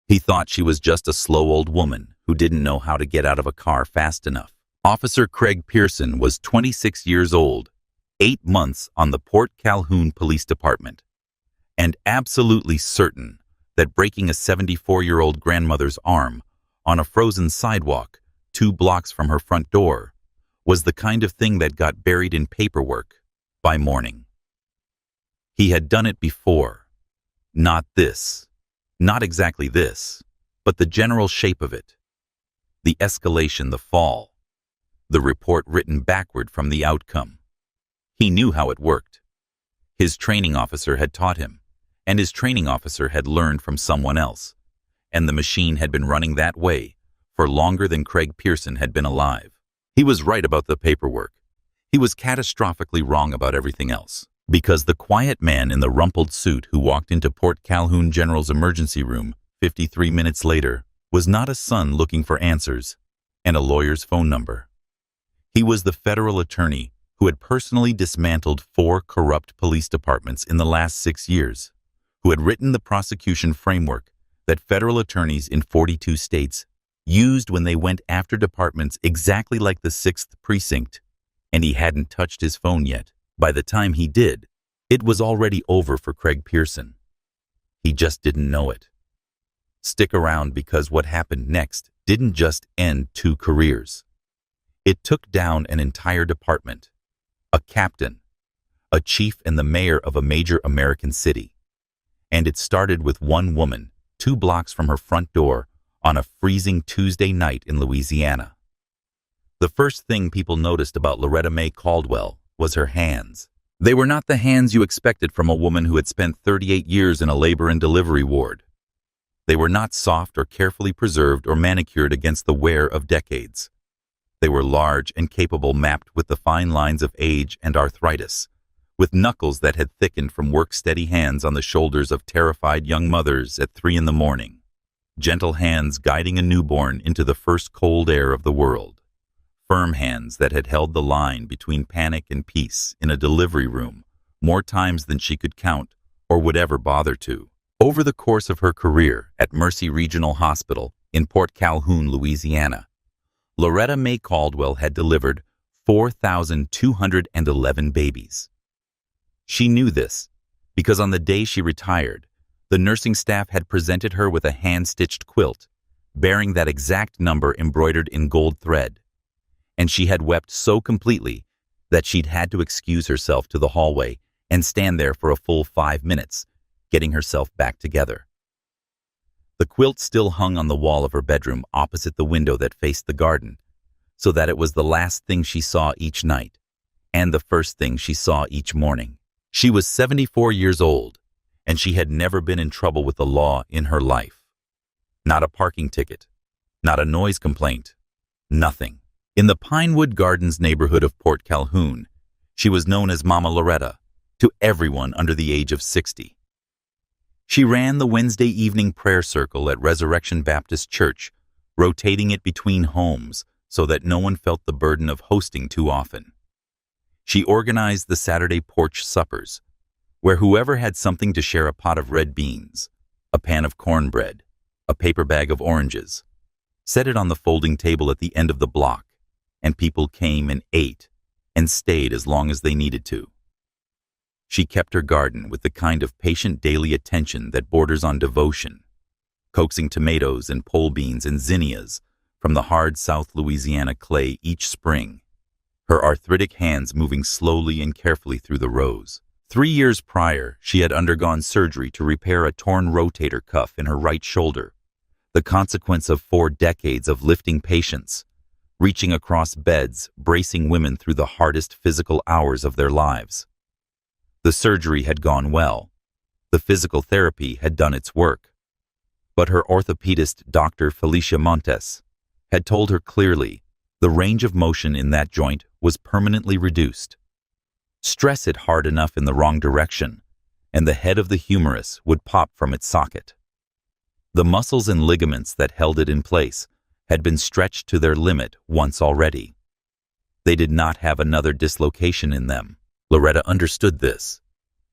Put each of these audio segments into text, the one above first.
He thought she was just a slow old woman who didn't know how to get out of a car fast enough. Officer Craig Pearson was 26 years old, 8 months on the Port Calhoun Police Department, and absolutely certain that breaking a 74-year-old grandmother's arm on a frozen sidewalk 2 blocks from her front door was the kind of thing that got buried in paperwork by morning. He had done it before. Not this. Not exactly this, but the general shape of it. The escalation, the fall. The report written backward from the outcome. He knew how it worked. His training officer had taught him, and his training officer had learned from someone else, and the machine had been running that way for longer than Craig Pearson had been alive. He was right about the paperwork. He was catastrophically wrong about everything else, because the quiet man in the rumpled suit who walked into Port Calhoun General's emergency room 53 minutes later was not a son looking for answers and a lawyer's phone number. He was the federal attorney who had personally dismantled 4 corrupt police departments in the last 6 years, who had written the prosecution framework that federal attorneys in 42 states used when they went after departments exactly like the 6th Precinct, and he hadn't touched his phone yet. By the time he did, it was already over for Craig Pearson. He just didn't know it. Stick around, because what happened next didn't just end 2 careers. It took down an entire department, a captain, a chief, and the mayor of a major American city. And it started with one woman 2 blocks from her front door on a freezing Tuesday night in Louisiana. The first thing people noticed about Loretta Mae Caldwell was her hands. They were not the hands you expected from a woman who had spent 38 years in a labor and delivery ward. They were not soft or carefully preserved or manicured against the wear of decades. They were large and capable, mapped with the fine lines of age and arthritis, with knuckles that had thickened from work-steady hands on the shoulders of terrified young mothers at 3 in the morning. Gentle hands guiding a newborn into the first cold air of the world. Firm hands that had held the line between panic and peace in a delivery room more times than she could count or would ever bother to. Over the course of her career at Mercy Regional Hospital in Port Calhoun, Louisiana, Loretta Mae Caldwell had delivered 4,211 babies. She knew this because on the day she retired, the nursing staff had presented her with a hand-stitched quilt bearing that exact number embroidered in gold thread, and she had wept so completely that she'd had to excuse herself to the hallway and stand there for a full 5 minutes, getting herself back together. The quilt still hung on the wall of her bedroom opposite the window that faced the garden, so that it was the last thing she saw each night, and the first thing she saw each morning. She was 74 years old, and she had never been in trouble with the law in her life. Not a parking ticket, not a noise complaint, nothing. In the Pinewood Gardens neighborhood of Port Calhoun, she was known as Mama Loretta to everyone under the age of 60. She ran the Wednesday evening prayer circle at Resurrection Baptist Church, rotating it between homes so that no one felt the burden of hosting too often. She organized the Saturday porch suppers, where whoever had something to share a pot of red beans, a pan of cornbread, a paper bag of oranges, set it on the folding table at the end of the block, and people came and ate and stayed as long as they needed to. She kept her garden with the kind of patient daily attention that borders on devotion, coaxing tomatoes and pole beans and zinnias from the hard South Louisiana clay each spring, her arthritic hands moving slowly and carefully through the rows. 3 years prior, she had undergone surgery to repair a torn rotator cuff in her right shoulder, the consequence of 4 decades of lifting patients, reaching across beds, bracing women through the hardest physical hours of their lives. The surgery had gone well. The physical therapy had done its work. But her orthopedist, Dr. Felicia Montes, had told her clearly the range of motion in that joint was permanently reduced. Stress it hard enough in the wrong direction, and the head of the humerus would pop from its socket. The muscles and ligaments that held it in place had been stretched to their limit once already. They did not have another dislocation in them. Loretta understood this.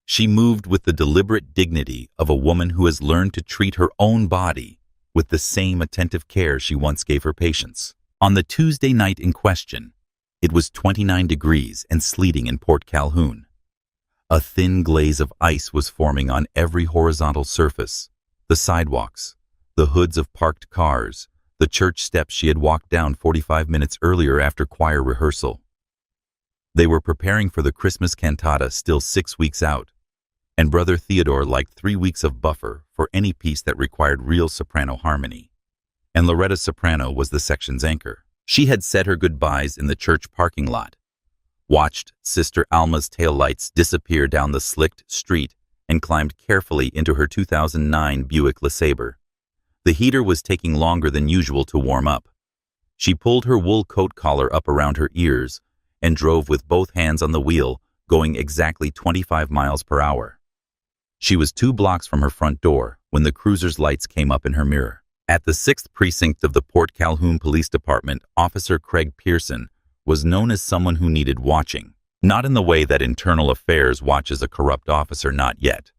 She moved with the deliberate dignity of a woman who has learned to treat her own body with the same attentive care she once gave her patients. On the Tuesday night in question, it was 29 degrees and sleeting in Port Calhoun. A thin glaze of ice was forming on every horizontal surface: the sidewalks, the hoods of parked cars, the church steps she had walked down 45 minutes earlier after choir rehearsal. They were preparing for the Christmas cantata still 6 weeks out, and Brother Theodore liked 3 weeks of buffer for any piece that required real soprano harmony. And Loretta's soprano was the section's anchor. She had said her goodbyes in the church parking lot, watched Sister Alma's taillights disappear down the slicked street, and climbed carefully into her 2009 Buick LeSabre. The heater was taking longer than usual to warm up. She pulled her wool coat collar up around her ears and drove with both hands on the wheel, going exactly 25 miles per hour. She was 2 blocks from her front door when the cruiser's lights came up in her mirror. At the 6th Precinct of the Port Calhoun Police Department, Officer Craig Pearson was known as someone who needed watching. Not in the way that Internal Affairs watches a corrupt officer, not yet.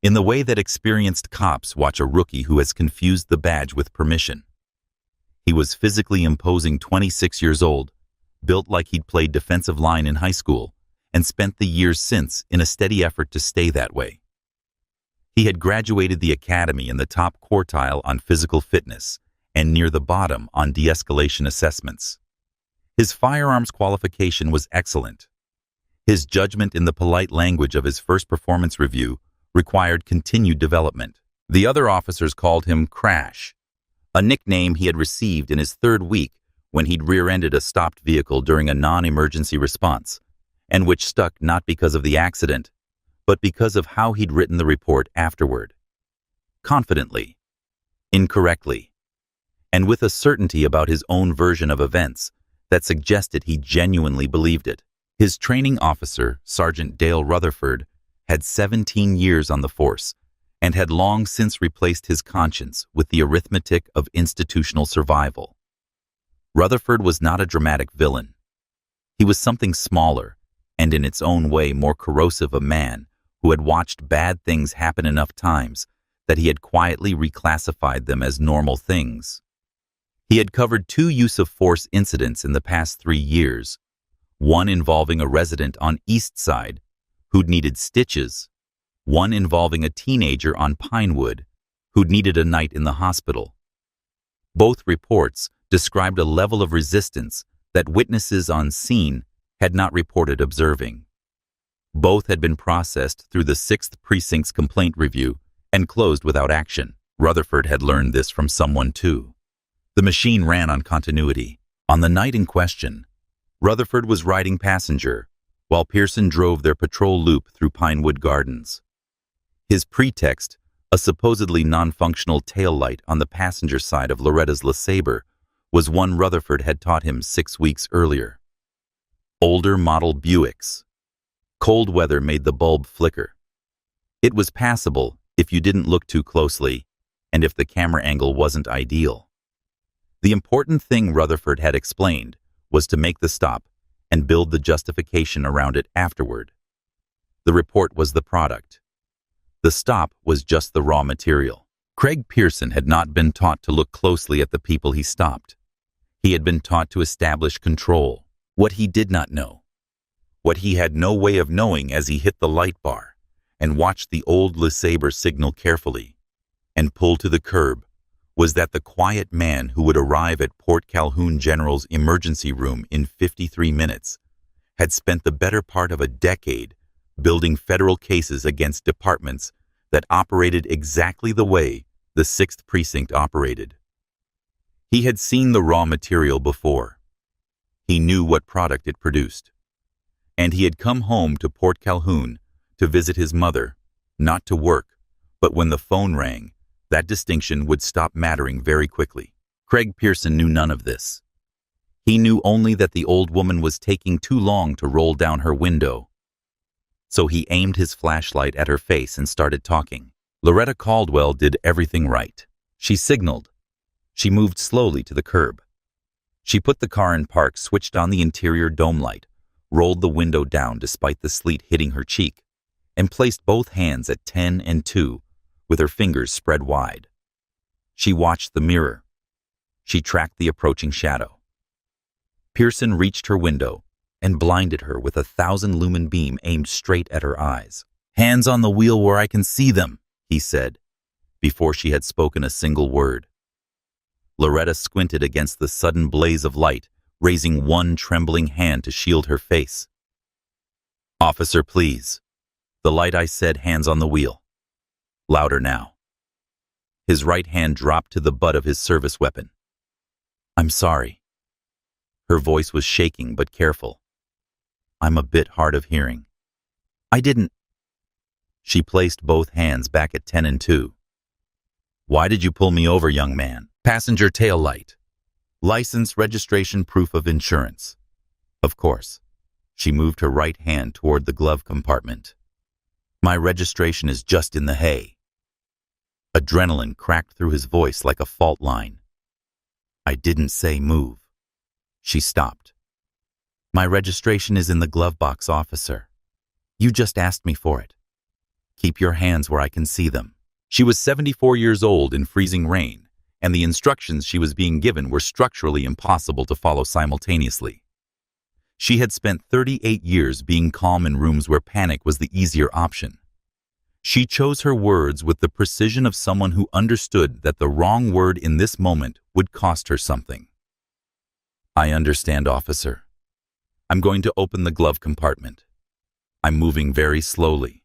In the way that experienced cops watch a rookie who has confused the badge with permission. He was physically imposing, 26 years old, built like he'd played defensive line in high school, and spent the years since in a steady effort to stay that way. He had graduated the academy in the top quartile on physical fitness and near the bottom on de-escalation assessments. His firearms qualification was excellent. His judgment in the polite language of his first performance review required continued development. The other officers called him Crash, a nickname he had received in his 3rd week when he'd rear-ended a stopped vehicle during a non-emergency response, and which stuck not because of the accident, but because of how he'd written the report afterward. Confidently, incorrectly, and with a certainty about his own version of events that suggested he genuinely believed it. His training officer, Sergeant Dale Rutherford, had 17 years on the force and had long since replaced his conscience with the arithmetic of institutional survival. Rutherford was not a dramatic villain. He was something smaller and in its own way more corrosive, a man who had watched bad things happen enough times that he had quietly reclassified them as normal things. He had covered 2 use-of-force incidents in the past 3 years, one involving a resident on East Side who'd needed stitches, one involving a teenager on Pinewood who'd needed a night in the hospital. Both reports described a level of resistance that witnesses on scene had not reported observing. Both had been processed through the 6th Precinct's complaint review and closed without action. Rutherford had learned this from someone too. The machine ran on continuity. On the night in question, Rutherford was riding passenger, while Pearson drove their patrol loop through Pinewood Gardens. His pretext, a supposedly non-functional taillight on the passenger side of Loretta's LeSabre, was one Rutherford had taught him 6 weeks earlier. Older model Buicks. Cold weather made the bulb flicker. It was passable if you didn't look too closely and if the camera angle wasn't ideal. The important thing Rutherford had explained was to make the stop and build the justification around it afterward. The report was the product. The stop was just the raw material. Craig Pearson had not been taught to look closely at the people he stopped. He had been taught to establish control. What he did not know, what he had no way of knowing as he hit the light bar and watched the old LeSabre signal carefully and pull to the curb, was that the quiet man who would arrive at Port Calhoun General's emergency room in 53 minutes had spent the better part of a decade building federal cases against departments that operated exactly the way the 6th Precinct operated. He had seen the raw material before. He knew what product it produced. And he had come home to Port Calhoun to visit his mother, not to work, but when the phone rang, that distinction would stop mattering very quickly. Craig Pearson knew none of this. He knew only that the old woman was taking too long to roll down her window. So he aimed his flashlight at her face and started talking. Loretta Caldwell did everything right. She signaled. She moved slowly to the curb. She put the car in park, switched on the interior dome light, rolled the window down despite the sleet hitting her cheek, and placed both hands at 10 and 2 with her fingers spread wide. She watched the mirror. She tracked the approaching shadow. Pearson reached her window and blinded her with a 1,000-lumen beam aimed straight at her eyes. "Hands on the wheel where I can see them," he said, before she had spoken a single word. Loretta squinted against the sudden blaze of light, raising one trembling hand to shield her face. "Officer, please." "The light," I said, "hands on the wheel." Louder now. His right hand dropped to the butt of his service weapon. "I'm sorry." Her voice was shaking but careful. "I'm a bit hard of hearing. I didn't." She placed both hands back at 10 and 2. "Why did you pull me over, young man?" "Passenger tail light. License, registration, proof of insurance." "Of course." She moved her right hand toward the glove compartment. "My registration is just in the hay." Adrenaline cracked through his voice like a fault line. "I didn't say move." She stopped. "My registration is in the glove box, officer. You just asked me for it. Keep your hands where I can see them." She was 74 years old in freezing rain, and the instructions she was being given were structurally impossible to follow simultaneously. She had spent 38 years being calm in rooms where panic was the easier option. She chose her words with the precision of someone who understood that the wrong word in this moment would cost her something. "I understand, officer. I'm going to open the glove compartment. I'm moving very slowly."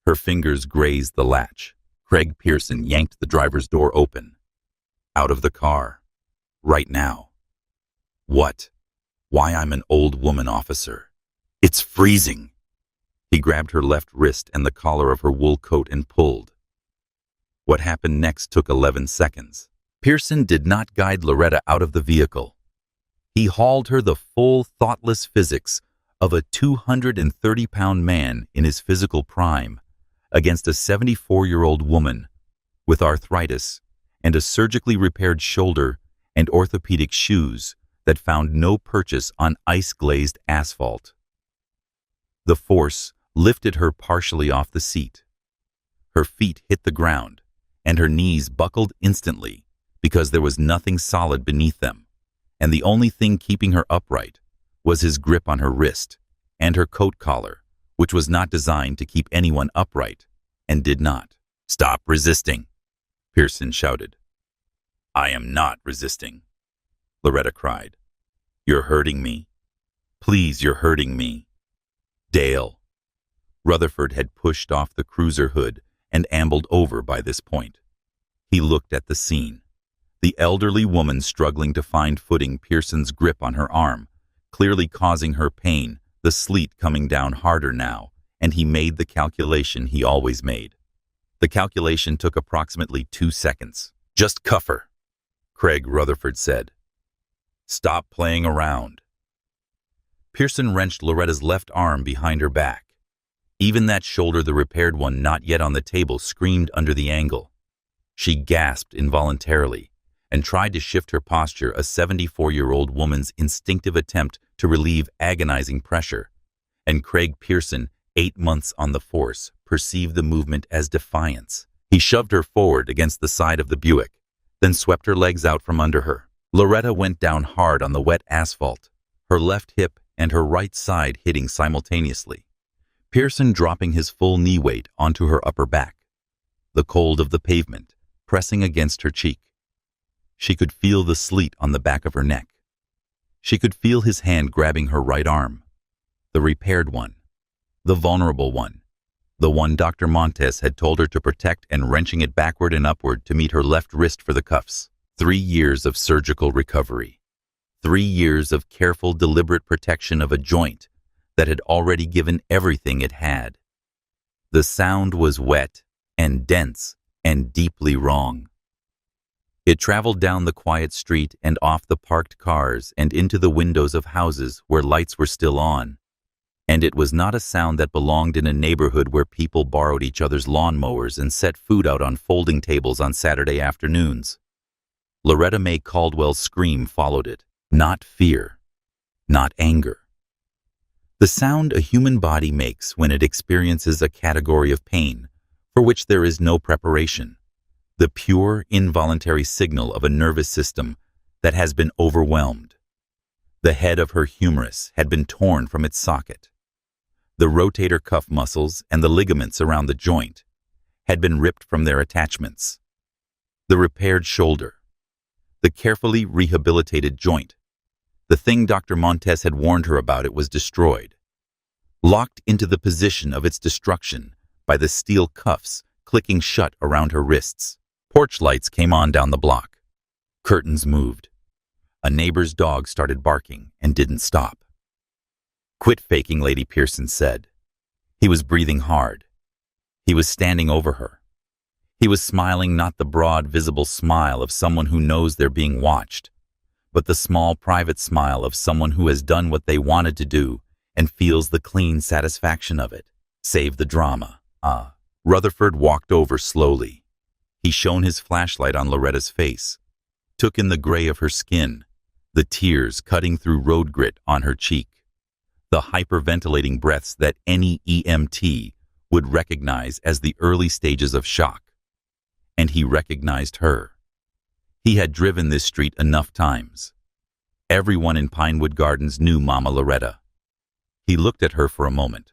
Her fingers grazed the latch. Craig Pearson yanked the driver's door open. "Out of the car. Right now." "What?" "Why, I'm an old woman, officer. It's freezing." He grabbed her left wrist and the collar of her wool coat and pulled. What happened next took 11 seconds. Pearson did not guide Loretta out of the vehicle. He hauled her the full, thoughtless physics of a 230-pound man in his physical prime against a 74-year-old woman with arthritis and a surgically repaired shoulder and orthopedic shoes that found no purchase on ice-glazed asphalt. The force lifted her partially off the seat. Her feet hit the ground, and her knees buckled instantly because there was nothing solid beneath them, and the only thing keeping her upright was his grip on her wrist and her coat collar, which was not designed to keep anyone upright, and did not. "Stop resisting," Pearson shouted. "I am not resisting," Loretta cried. "You're hurting me. Please, you're hurting me." "Dale." Rutherford had pushed off the cruiser hood and ambled over by this point. He looked at the scene. The elderly woman struggling to find footing, Pearson's grip on her arm, clearly causing her pain, the sleet coming down harder now, and he made the calculation he always made. The calculation took approximately 2 seconds. "Just cuff her," Craig Rutherford said. "Stop playing around." Pearson wrenched Loretta's left arm behind her back. Even that shoulder, the repaired one not yet on the table, screamed under the angle. She gasped involuntarily and tried to shift her posture, a 74-year-old woman's instinctive attempt to relieve agonizing pressure. And Craig Pearson, 8 months on the force, perceived the movement as defiance. He shoved her forward against the side of the Buick, then swept her legs out from under her. Loretta went down hard on the wet asphalt, her left hip and her right side hitting simultaneously, Pearson dropping his full knee weight onto her upper back, the cold of the pavement pressing against her cheek. She could feel the sleet on the back of her neck. She could feel his hand grabbing her right arm, the repaired one, the vulnerable one, the one Dr. Montes had told her to protect, and wrenching it backward and upward to meet her left wrist for the cuffs. 3 years of surgical recovery. 3 years of careful, deliberate protection of a joint that had already given everything it had. The sound was wet and dense and deeply wrong. It traveled down the quiet street and off the parked cars and into the windows of houses where lights were still on. And it was not a sound that belonged in a neighborhood where people borrowed each other's lawnmowers and set food out on folding tables on Saturday afternoons. Loretta Mae Caldwell's scream followed it. Not fear, not anger. The sound a human body makes when it experiences a category of pain for which there is no preparation, the pure, involuntary signal of a nervous system that has been overwhelmed. The head of her humerus had been torn from its socket. The rotator cuff muscles and the ligaments around the joint had been ripped from their attachments. The repaired shoulder, the carefully rehabilitated joint, the thing Dr. Montes had warned her about, it was destroyed, locked into the position of its destruction by the steel cuffs clicking shut around her wrists. Porch lights came on down the block. Curtains moved. A neighbor's dog started barking and didn't stop. "Quit faking," Lady Pearson said. He was breathing hard. He was standing over her. He was smiling, not the broad, visible smile of someone who knows they're being watched, but the small, private smile of someone who has done what they wanted to do and feels the clean satisfaction of it. Save the drama. Rutherford walked over slowly. He shone his flashlight on Loretta's face, took in the gray of her skin, the tears cutting through road grit on her cheek, the hyperventilating breaths that any EMT would recognize as the early stages of shock. And he recognized her. He had driven this street enough times. Everyone in Pinewood Gardens knew Mama Loretta. He looked at her for a moment.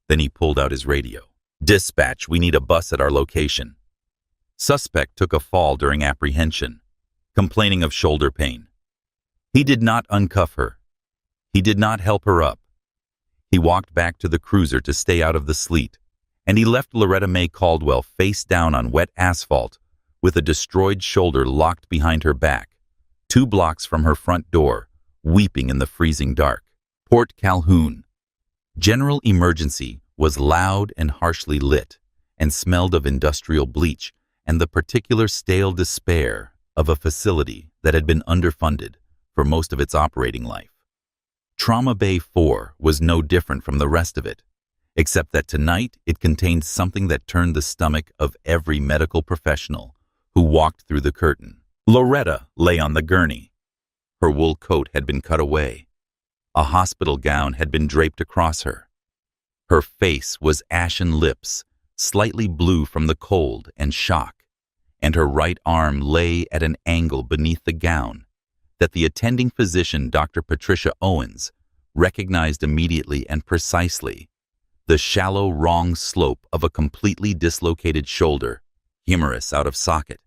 Then he pulled out his radio. "Dispatch, we need a bus at our location. Suspect took a fall during apprehension, complaining of shoulder pain." He did not uncuff her. He did not help her up. He walked back to the cruiser to stay out of the sleet, and he left Loretta May Caldwell face down on wet asphalt with a destroyed shoulder locked behind her back, 2 blocks from her front door, weeping in the freezing dark. Port Calhoun. General Emergency was loud and harshly lit and smelled of industrial bleach and the particular stale despair of a facility that had been underfunded for most of its operating life. Trauma Bay 4 was no different from the rest of it, except that tonight it contained something that turned the stomach of every medical professional who walked through the curtain. Loretta lay on the gurney. Her wool coat had been cut away. A hospital gown had been draped across her. Her face was ashen lips, slightly blue from the cold and shock, and her right arm lay at an angle beneath the gown that the attending physician, Dr. Patricia Owens, recognized immediately and precisely: the shallow, wrong slope of a completely dislocated shoulder, humerus out of socket,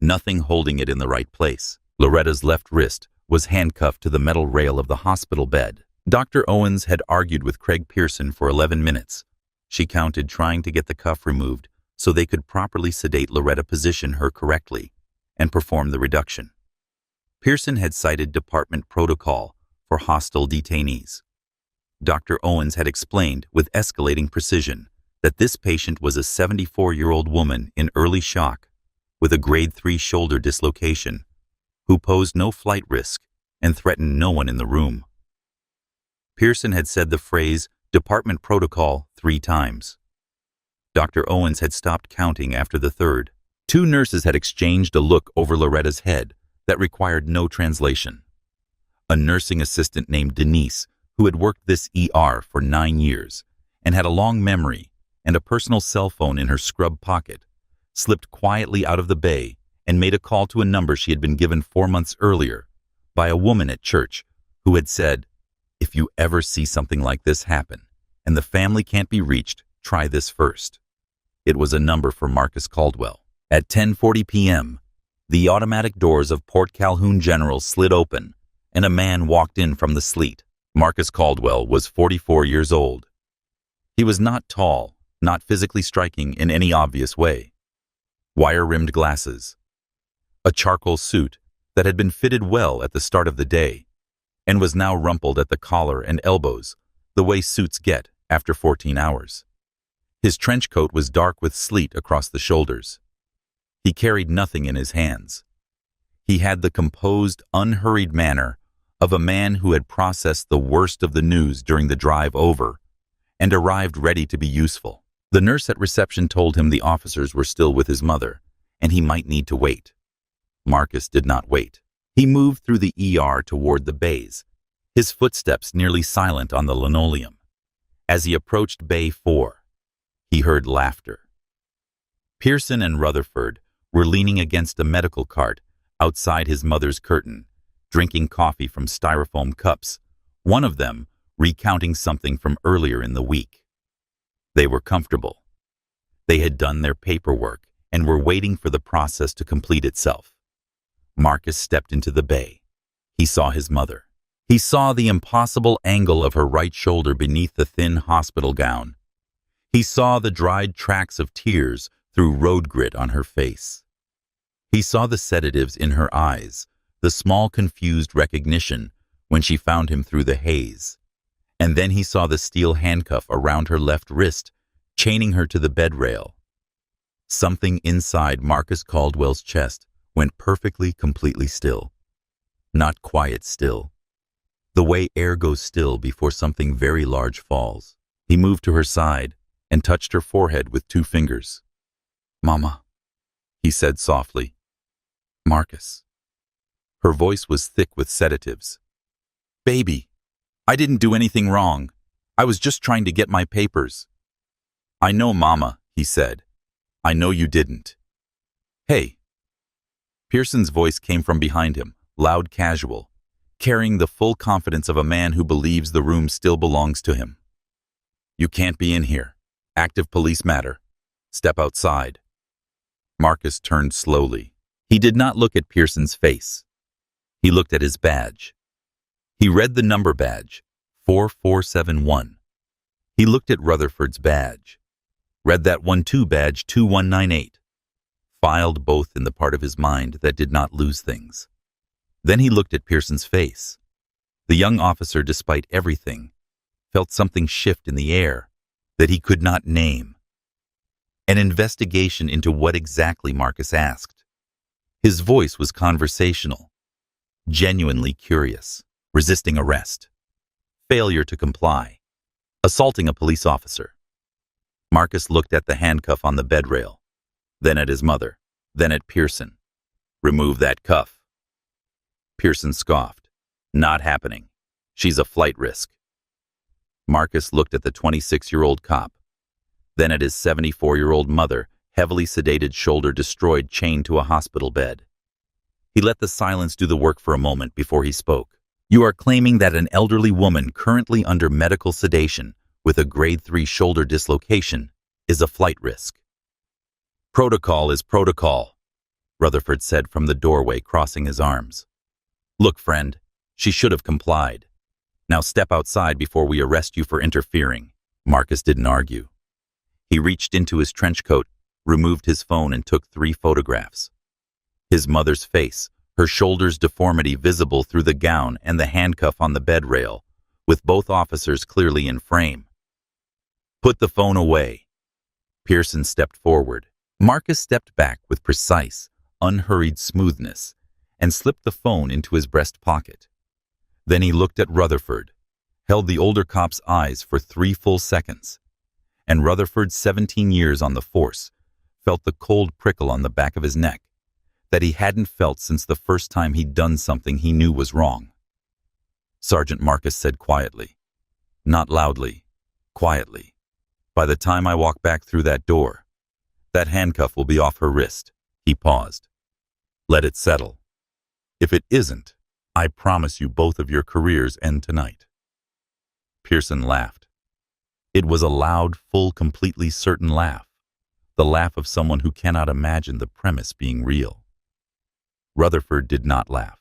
nothing holding it in the right place. Loretta's left wrist was handcuffed to the metal rail of the hospital bed. Dr. Owens had argued with Craig Pearson for 11 minutes. She counted, trying to get the cuff removed so they could properly sedate Loretta, position her correctly, and perform the reduction. Pearson had cited department protocol for hostile detainees. Dr. Owens had explained with escalating precision that this patient was a 74-year-old woman in early shock with a grade 3 shoulder dislocation who posed no flight risk and threatened no one in the room. Pearson had said the phrase department protocol 3 times. Dr. Owens had stopped counting after the third. 2 nurses had exchanged a look over Loretta's head that required no translation. A nursing assistant named Denise, who had worked this ER for 9 years and had a long memory and a personal cell phone in her scrub pocket, slipped quietly out of the bay and made a call to a number she had been given 4 months earlier by a woman at church who had said, "If you ever see something like this happen and the family can't be reached, try this first." It was a number for Marcus Caldwell. At 10:40 p.m., the automatic doors of Port Calhoun General slid open and a man walked in from the sleet. Marcus Caldwell was 44 years old. He was not tall, not physically striking in any obvious way. Wire-rimmed glasses, a charcoal suit that had been fitted well at the start of the day and was now rumpled at the collar and elbows, the way suits get after 14 hours. His trench coat was dark with sleet across the shoulders. He carried nothing in his hands. He had the composed, unhurried manner of a man who had processed the worst of the news during the drive over and arrived ready to be useful. The nurse at reception told him the officers were still with his mother and he might need to wait. Marcus did not wait. He moved through the ER toward the bays, his footsteps nearly silent on the linoleum. As he approached Bay 4, he heard laughter. Pearson and Rutherford were leaning against a medical cart outside his mother's curtain, drinking coffee from styrofoam cups, one of them recounting something from earlier in the week. They were comfortable. They had done their paperwork and were waiting for the process to complete itself. Marcus stepped into the bay. He saw his mother. He saw the impossible angle of her right shoulder beneath the thin hospital gown. He saw the dried tracks of tears through road grit on her face. He saw the sedatives in her eyes, the small confused recognition when she found him through the haze. And then he saw the steel handcuff around her left wrist, chaining her to the bed rail. Something inside Marcus Caldwell's chest went perfectly, completely still. Not quiet still. The way air goes still before something very large falls. He moved to her side and touched her forehead with 2 fingers. "Mama," he said softly. "Marcus." Her voice was thick with sedatives. "Baby, I didn't do anything wrong. I was just trying to get my papers." "I know, Mama," he said. "I know you didn't." "Hey." Pearson's voice came from behind him, loud, casual, carrying the full confidence of a man who believes the room still belongs to him. "You can't be in here. Active police matter. Step outside." Marcus turned slowly. He did not look at Pearson's face. He looked at his badge. He read the number badge, 4471. He looked at Rutherford's badge. Read that one too, badge 2198. Filed both in the part of his mind that did not lose things. Then he looked at Pearson's face. The young officer, despite everything, felt something shift in the air that he could not name. An investigation into what exactly, Marcus asked. His voice was conversational, genuinely curious, resisting arrest, failure to comply, assaulting a police officer. Marcus looked at the handcuff on the bed rail, then at his mother, then at Pearson. "Remove that cuff." Pearson scoffed. "Not happening. She's a flight risk." Marcus looked at the 26-year-old cop, then at his 74-year-old mother, heavily sedated, shoulder destroyed, chained to a hospital bed. He let the silence do the work for a moment before he spoke. "You are claiming that an elderly woman currently under medical sedation with a grade 3 shoulder dislocation is a flight risk." "Protocol is protocol," Rutherford said from the doorway, crossing his arms. "Look, friend, she should have complied. Now step outside before we arrest you for interfering." Marcus didn't argue. He reached into his trench coat, removed his phone, and took 3 photographs. His mother's face, her shoulder's deformity visible through the gown and the handcuff on the bed rail, with both officers clearly in frame. "Put the phone away." Pearson stepped forward. Marcus stepped back with precise, unhurried smoothness and slipped the phone into his breast pocket. Then he looked at Rutherford, held the older cop's eyes for 3 full seconds, and Rutherford, 17 years on the force, felt the cold prickle on the back of his neck that he hadn't felt since the first time he'd done something he knew was wrong. "Sergeant," Marcus said quietly, not loudly, quietly, "by the time I walk back through that door, that handcuff will be off her wrist." He paused. "Let it settle. If it isn't, I promise you both of your careers end tonight." Pearson laughed. It was a loud, full, completely certain laugh, the laugh of someone who cannot imagine the premise being real. Rutherford did not laugh.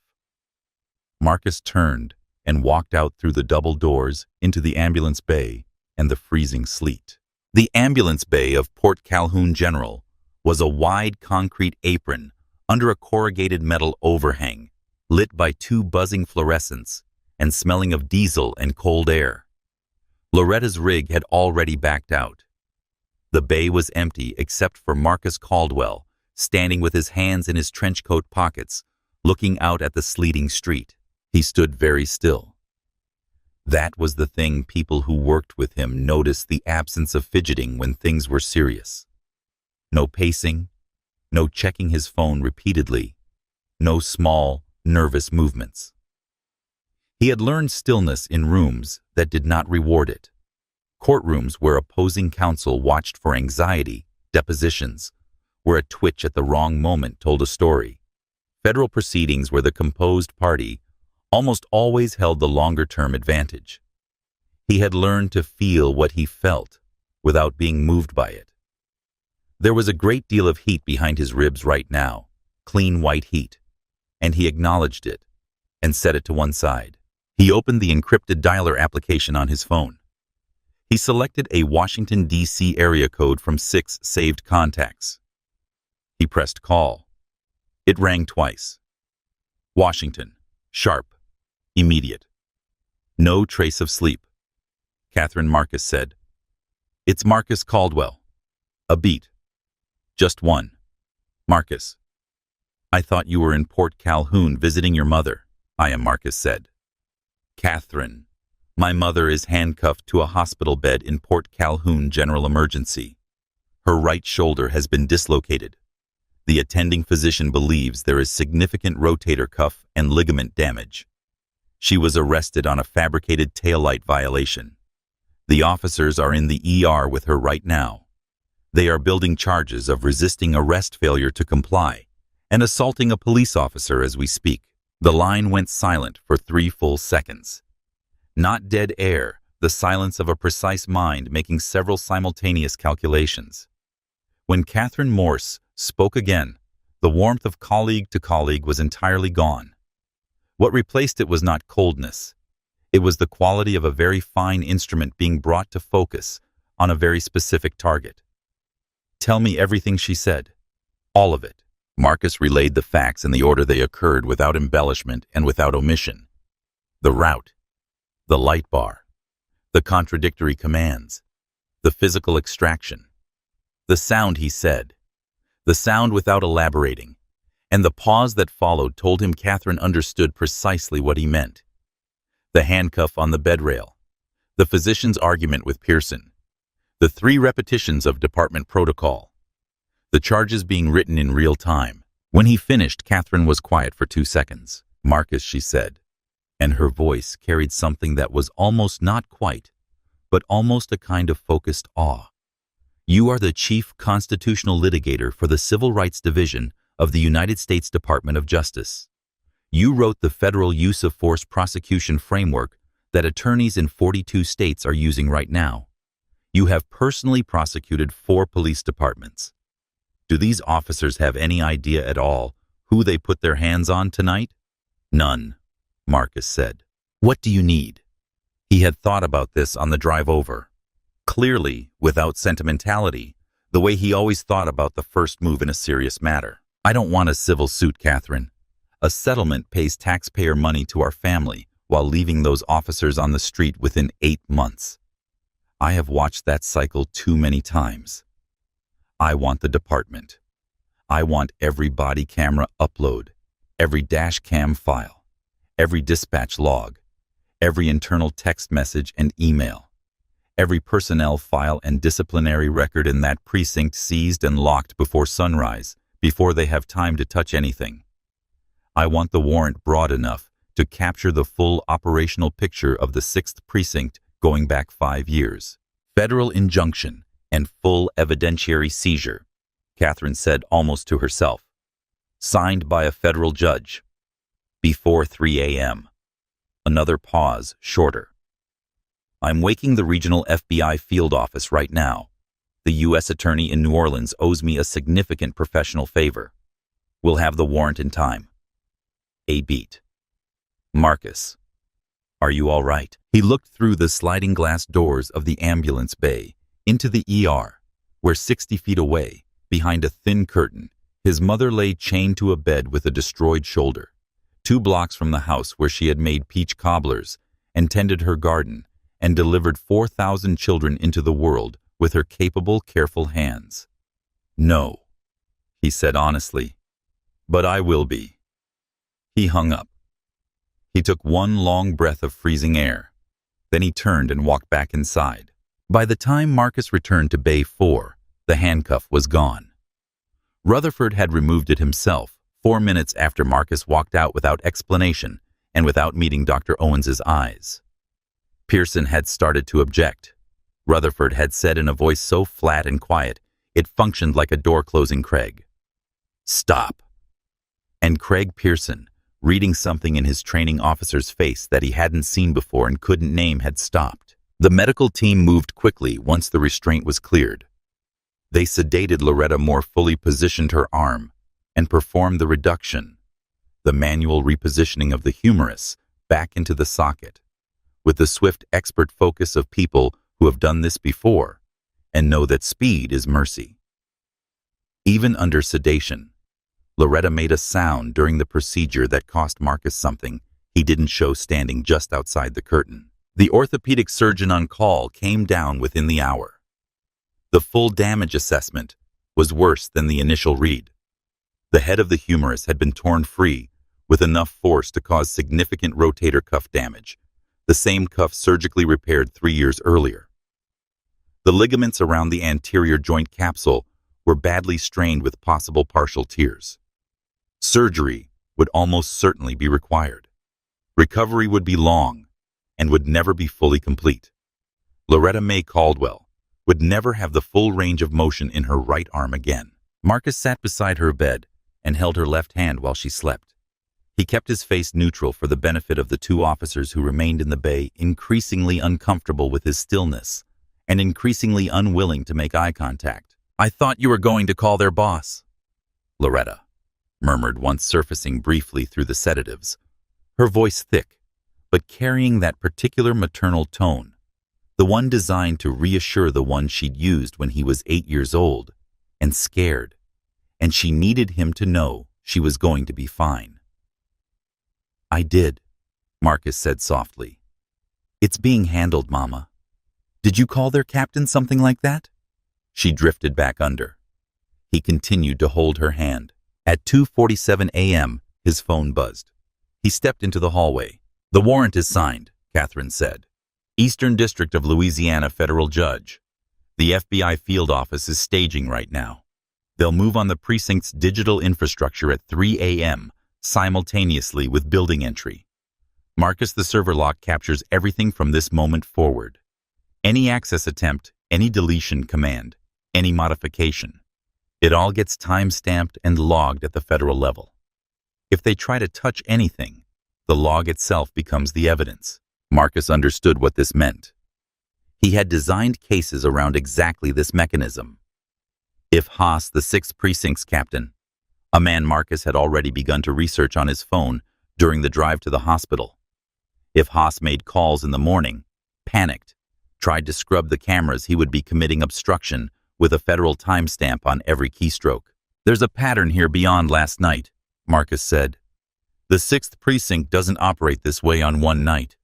Marcus turned and walked out through the double doors into the ambulance bay and the freezing sleet. The ambulance bay of Port Calhoun General was a wide concrete apron under a corrugated metal overhang, lit by 2 buzzing fluorescents and smelling of diesel and cold air. Loretta's rig had already backed out. The bay was empty except for Marcus Caldwell, standing with his hands in his trench coat pockets, looking out at the sleeting street. He stood very still. That was the thing people who worked with him noticed: the absence of fidgeting when things were serious. No pacing, no checking his phone repeatedly, no small, nervous movements. He had learned stillness in rooms that did not reward it. Courtrooms where opposing counsel watched for anxiety, depositions, where a twitch at the wrong moment told a story. Federal proceedings where the composed party almost always held the longer-term advantage. He had learned to feel what he felt without being moved by it. There was a great deal of heat behind his ribs right now, clean white heat, and he acknowledged it and set it to one side. He opened the encrypted dialer application on his phone. He selected a Washington, D.C. area code from 6 saved contacts. He pressed call. It rang twice. Washington, sharp, immediate. No trace of sleep. Catherine Marcus said. It's Marcus Caldwell. A beat. Just one. Marcus. I thought you were in Port Calhoun visiting your mother, I am Marcus said. Catherine. My mother is handcuffed to a hospital bed in Port Calhoun General Emergency. Her right shoulder has been dislocated. The attending physician believes there is significant rotator cuff and ligament damage. She was arrested on a fabricated taillight violation. The officers are in the ER with her right now. They are building charges of resisting arrest failure to comply and assaulting a police officer as we speak. The line went silent for 3 full seconds. Not dead air, the silence of a precise mind making several simultaneous calculations. When Catherine Morse spoke again, the warmth of colleague to colleague was entirely gone. What replaced it was not coldness. It was the quality of a very fine instrument being brought to focus on a very specific target. Tell me everything she said. All of it. Marcus relayed the facts in the order they occurred without embellishment and without omission. The route. The light bar. The contradictory commands. The physical extraction. The sound, he said. The sound without elaborating. And the pause that followed told him Catherine understood precisely what he meant. The handcuff on the bed rail. The physician's argument with Pearson. The 3 repetitions of department protocol. The charges being written in real time. When he finished, Catherine was quiet for 2 seconds. Marcus, she said, and her voice carried something that was almost not quite, but almost a kind of focused awe. You are the chief constitutional litigator for the Civil Rights Division of the United States Department of Justice. You wrote the federal use of force prosecution framework that attorneys in 42 states are using right now. You have personally prosecuted 4 police departments. Do these officers have any idea at all who they put their hands on tonight? None, Marcus said. What do you need? He had thought about this on the drive over. Clearly, without sentimentality, the way he always thought about the first move in a serious matter. I don't want a civil suit, Catherine. A settlement pays taxpayer money to our family while leaving those officers on the street within 8 months. I have watched that cycle too many times. I want the department. I want every body camera upload, every dash cam file, every dispatch log, every internal text message and email, every personnel file and disciplinary record in that precinct seized and locked before sunrise, before they have time to touch anything. I want the warrant broad enough to capture the full operational picture of the 6th precinct going back 5 years. Federal injunction and full evidentiary seizure, Catherine said almost to herself. Signed by a federal judge. Before 3 a.m. Another pause, shorter. I'm waking the regional FBI field office right now. The U.S. Attorney in New Orleans owes me a significant professional favor. We'll have the warrant in time. A beat. Marcus. Are you all right? He looked through the sliding glass doors of the ambulance bay into the ER, where 60 feet away, behind a thin curtain, his mother lay chained to a bed with a destroyed shoulder, 2 blocks from the house where she had made peach cobblers and tended her garden and delivered 4,000 children into the world with her capable, careful hands. No, he said honestly, but I will be. He hung up. He took one long breath of freezing air. Then he turned and walked back inside. By the time Marcus returned to Bay 4, the handcuff was gone. Rutherford had removed it himself 4 minutes after Marcus walked out without explanation and without meeting Dr. Owens's eyes. Pearson had started to object. Rutherford had said in a voice so flat and quiet, It functioned like a door closing Craig. Stop. And Craig Pearson, reading something in his training officer's face that he hadn't seen before and couldn't name, had stopped. The medical team moved quickly once the restraint was cleared. They sedated Loretta, more fully positioned her arm, and performed the reduction, the manual repositioning of the humerus back into the socket, with the swift, expert focus of people who have done this before and know that speed is mercy. Even under sedation, Loretta made a sound during the procedure that cost Marcus something he didn't show standing just outside the curtain. The orthopedic surgeon on call came down within the hour. The full damage assessment was worse than the initial read. The head of the humerus had been torn free with enough force to cause significant rotator cuff damage, the same cuff surgically repaired 3 years earlier. The ligaments around the anterior joint capsule were badly strained with possible partial tears. Surgery would almost certainly be required. Recovery would be long and would never be fully complete. Loretta May Caldwell would never have the full range of motion in her right arm again. Marcus sat beside her bed and held her left hand while she slept. He kept his face neutral for the benefit of the two officers who remained in the bay, increasingly uncomfortable with his stillness and increasingly unwilling to make eye contact. "I thought you were going to call their boss," Loretta murmured once, surfacing briefly through the sedatives, her voice thick, but carrying that particular maternal tone, the one designed to reassure the one she'd used when he was 8 years old and scared, and she needed him to know she was going to be fine. "I did," Marcus said softly. "It's being handled, Mama." "Did you call their captain something like that?" She drifted back under. He continued to hold her hand. At 2:47 a.m., his phone buzzed. He stepped into the hallway. "The warrant is signed," Catherine said. "Eastern District of Louisiana federal judge. The FBI field office is staging right now. They'll move on the precinct's digital infrastructure at 3 a.m., simultaneously with building entry. Marcus, the server lock captures everything from this moment forward. Any access attempt, any deletion command, any modification. It all gets time-stamped and logged at the federal level. If they try to touch anything, the log itself becomes the evidence." Marcus understood what this meant. He had designed cases around exactly this mechanism. If Haas, the 6th Precinct's captain, a man Marcus had already begun to research on his phone during the drive to the hospital. If Haas made calls in the morning, panicked, tried to scrub the cameras, he would be committing obstruction with a federal timestamp on every keystroke. "There's a pattern here beyond last night," Marcus said. "The 6th Precinct doesn't operate this way on one night.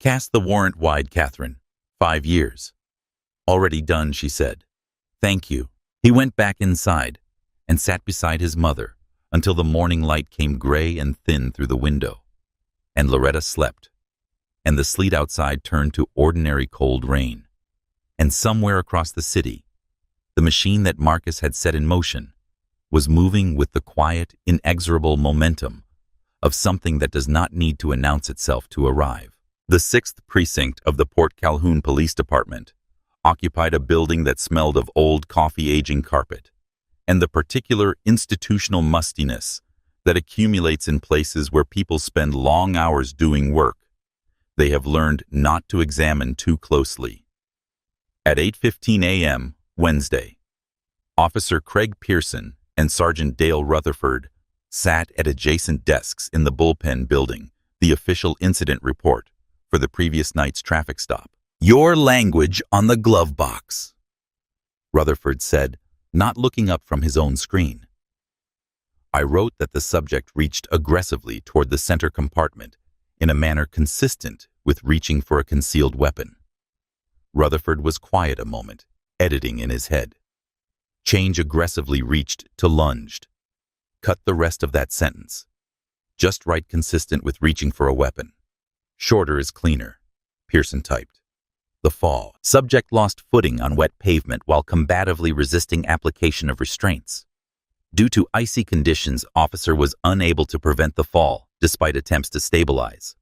Cast the warrant wide, Catherine. 5 years. "Already done," she said. "Thank you." He went back inside and sat beside his mother until the morning light came gray and thin through the window, and Loretta slept, and the sleet outside turned to ordinary cold rain. And somewhere across the city, the machine that Marcus had set in motion was moving with the quiet, inexorable momentum of something that does not need to announce itself to arrive. The 6th Precinct of the Port Calhoun Police Department occupied a building that smelled of old coffee-aging carpet and the particular institutional mustiness that accumulates in places where people spend long hours doing work they have learned not to examine too closely. At 8:15 a.m., Wednesday, Officer Craig Pearson and Sergeant Dale Rutherford sat at adjacent desks in the bullpen building the official incident report for the previous night's traffic stop. "Your language on the glove box," Rutherford said, not looking up from his own screen. "I wrote that the subject reached aggressively toward the center compartment in a manner consistent with reaching for a concealed weapon." Rutherford was quiet a moment, editing in his head. Change aggressively reached to lunged. Cut the rest of that sentence. Just right, consistent with reaching for a weapon. Shorter is cleaner, Pearson typed. The fall. Subject lost footing on wet pavement while combatively resisting application of restraints. Due to icy conditions, officer was unable to prevent the fall, despite attempts to stabilize.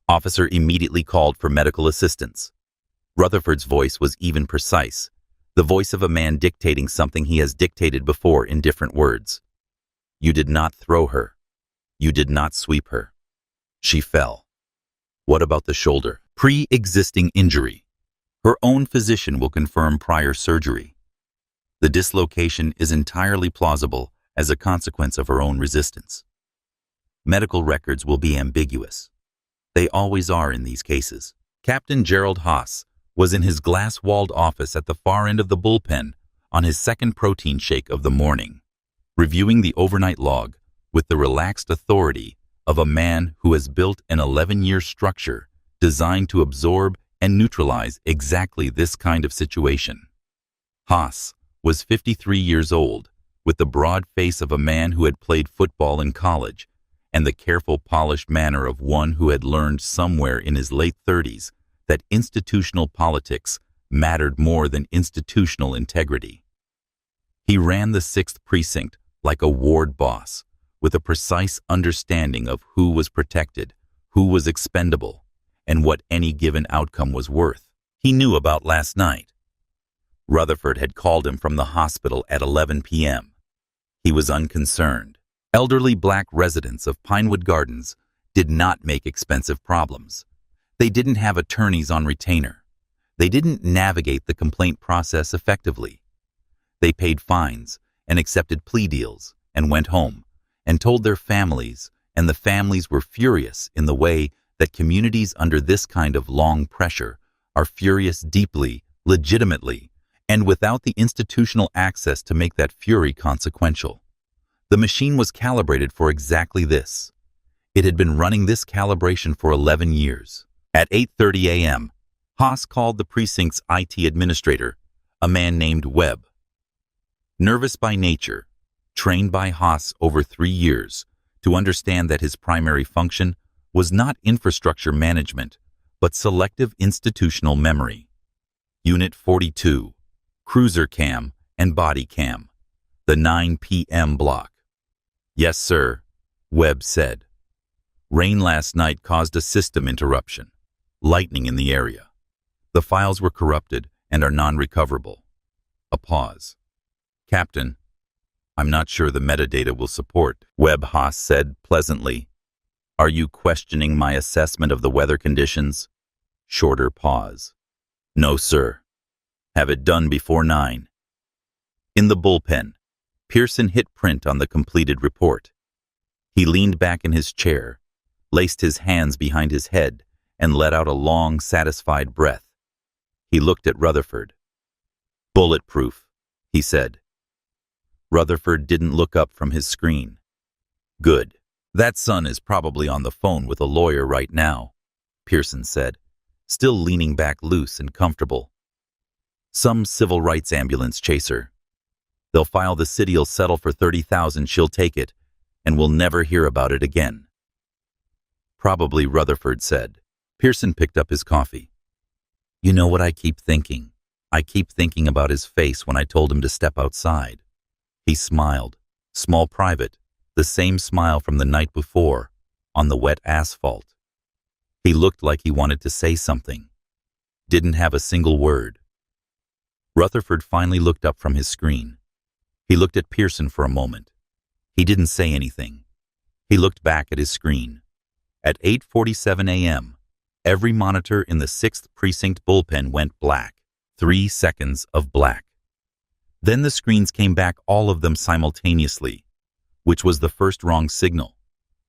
Officer immediately called for medical assistance. Rutherford's voice was even precise, The voice of a man dictating something he has dictated before in different words. You did not throw her. You did not sweep her. She fell. What about the shoulder? Pre-existing injury. Her own physician will confirm prior surgery. The dislocation is entirely plausible as a consequence of her own resistance. Medical records will be ambiguous. They always are in these cases. Captain Gerald Haas was in his glass-walled office at the far end of the bullpen on his second protein shake of the morning, reviewing the overnight log with the relaxed authority of a man who has built an 11-year structure designed to absorb and neutralize exactly this kind of situation. Haas was 53 years old, with the broad face of a man who had played football in college and the careful, polished manner of one who had learned somewhere in his late 30s that institutional politics mattered more than institutional integrity. He ran the 6th Precinct like a ward boss, with a precise understanding of who was protected, who was expendable, and what any given outcome was worth. He knew about last night. Rutherford had called him from the hospital at 11 p.m. He was unconcerned. Elderly black residents of Pinewood Gardens did not make expensive problems. They didn't have attorneys on retainer. They didn't navigate the complaint process effectively. They paid fines and accepted plea deals and went home and told their families, and the families were furious in the way that communities under this kind of long pressure are furious deeply, legitimately, and without the institutional access to make that fury consequential. The machine was calibrated for exactly this. It had been running this calibration for 11 years. At 8:30 a.m., Haas called the precinct's IT administrator, a man named Webb. Nervous by nature, trained by Haas over 3 years to understand that his primary function was not infrastructure management, but selective institutional memory. Unit 42, Cruiser Cam and Body Cam, the 9 p.m. block. Yes, sir, Webb said. Rain last night caused a system interruption. Lightning in the area. The files were corrupted and are non-recoverable. A pause. Captain, I'm not sure the metadata will support, Webb Haas said pleasantly. Are you questioning my assessment of the weather conditions? Shorter pause. No, sir. Have it done before 9. In the bullpen, Pearson hit print on the completed report. He leaned back in his chair, laced his hands behind his head, and let out a long, satisfied breath. He looked at Rutherford. Bulletproof, he said. Rutherford didn't look up from his screen. Good. That son is probably on the phone with a lawyer right now, Pearson said, still leaning back loose and comfortable. Some civil rights ambulance chaser. They'll file the city'll settle for $30,000, she'll take it, and we'll never hear about it again. Probably, Rutherford said. Pearson picked up his coffee. You know what I keep thinking? I keep thinking about his face when I told him to step outside. He smiled, small private, the same smile from the night before, on the wet asphalt. He looked like he wanted to say something. Didn't have a single word. Rutherford finally looked up from his screen. He looked at Pearson for a moment. He didn't say anything. He looked back at his screen. At 8:47 a.m., every monitor in the 6th Precinct bullpen went black. 3 seconds of black. Then the screens came back, all of them simultaneously, which was the first wrong signal,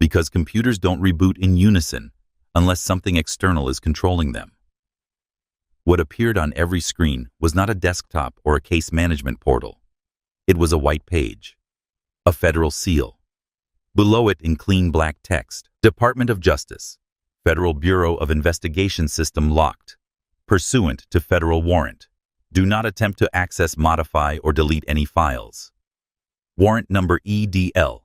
because computers don't reboot in unison unless something external is controlling them. What appeared on every screen was not a desktop or a case management portal. It was a white page, a federal seal. Below it in clean black text, Department of Justice, Federal Bureau of Investigation system locked. Pursuant to federal warrant. Do not attempt to access, modify, or delete any files. Warrant number EDL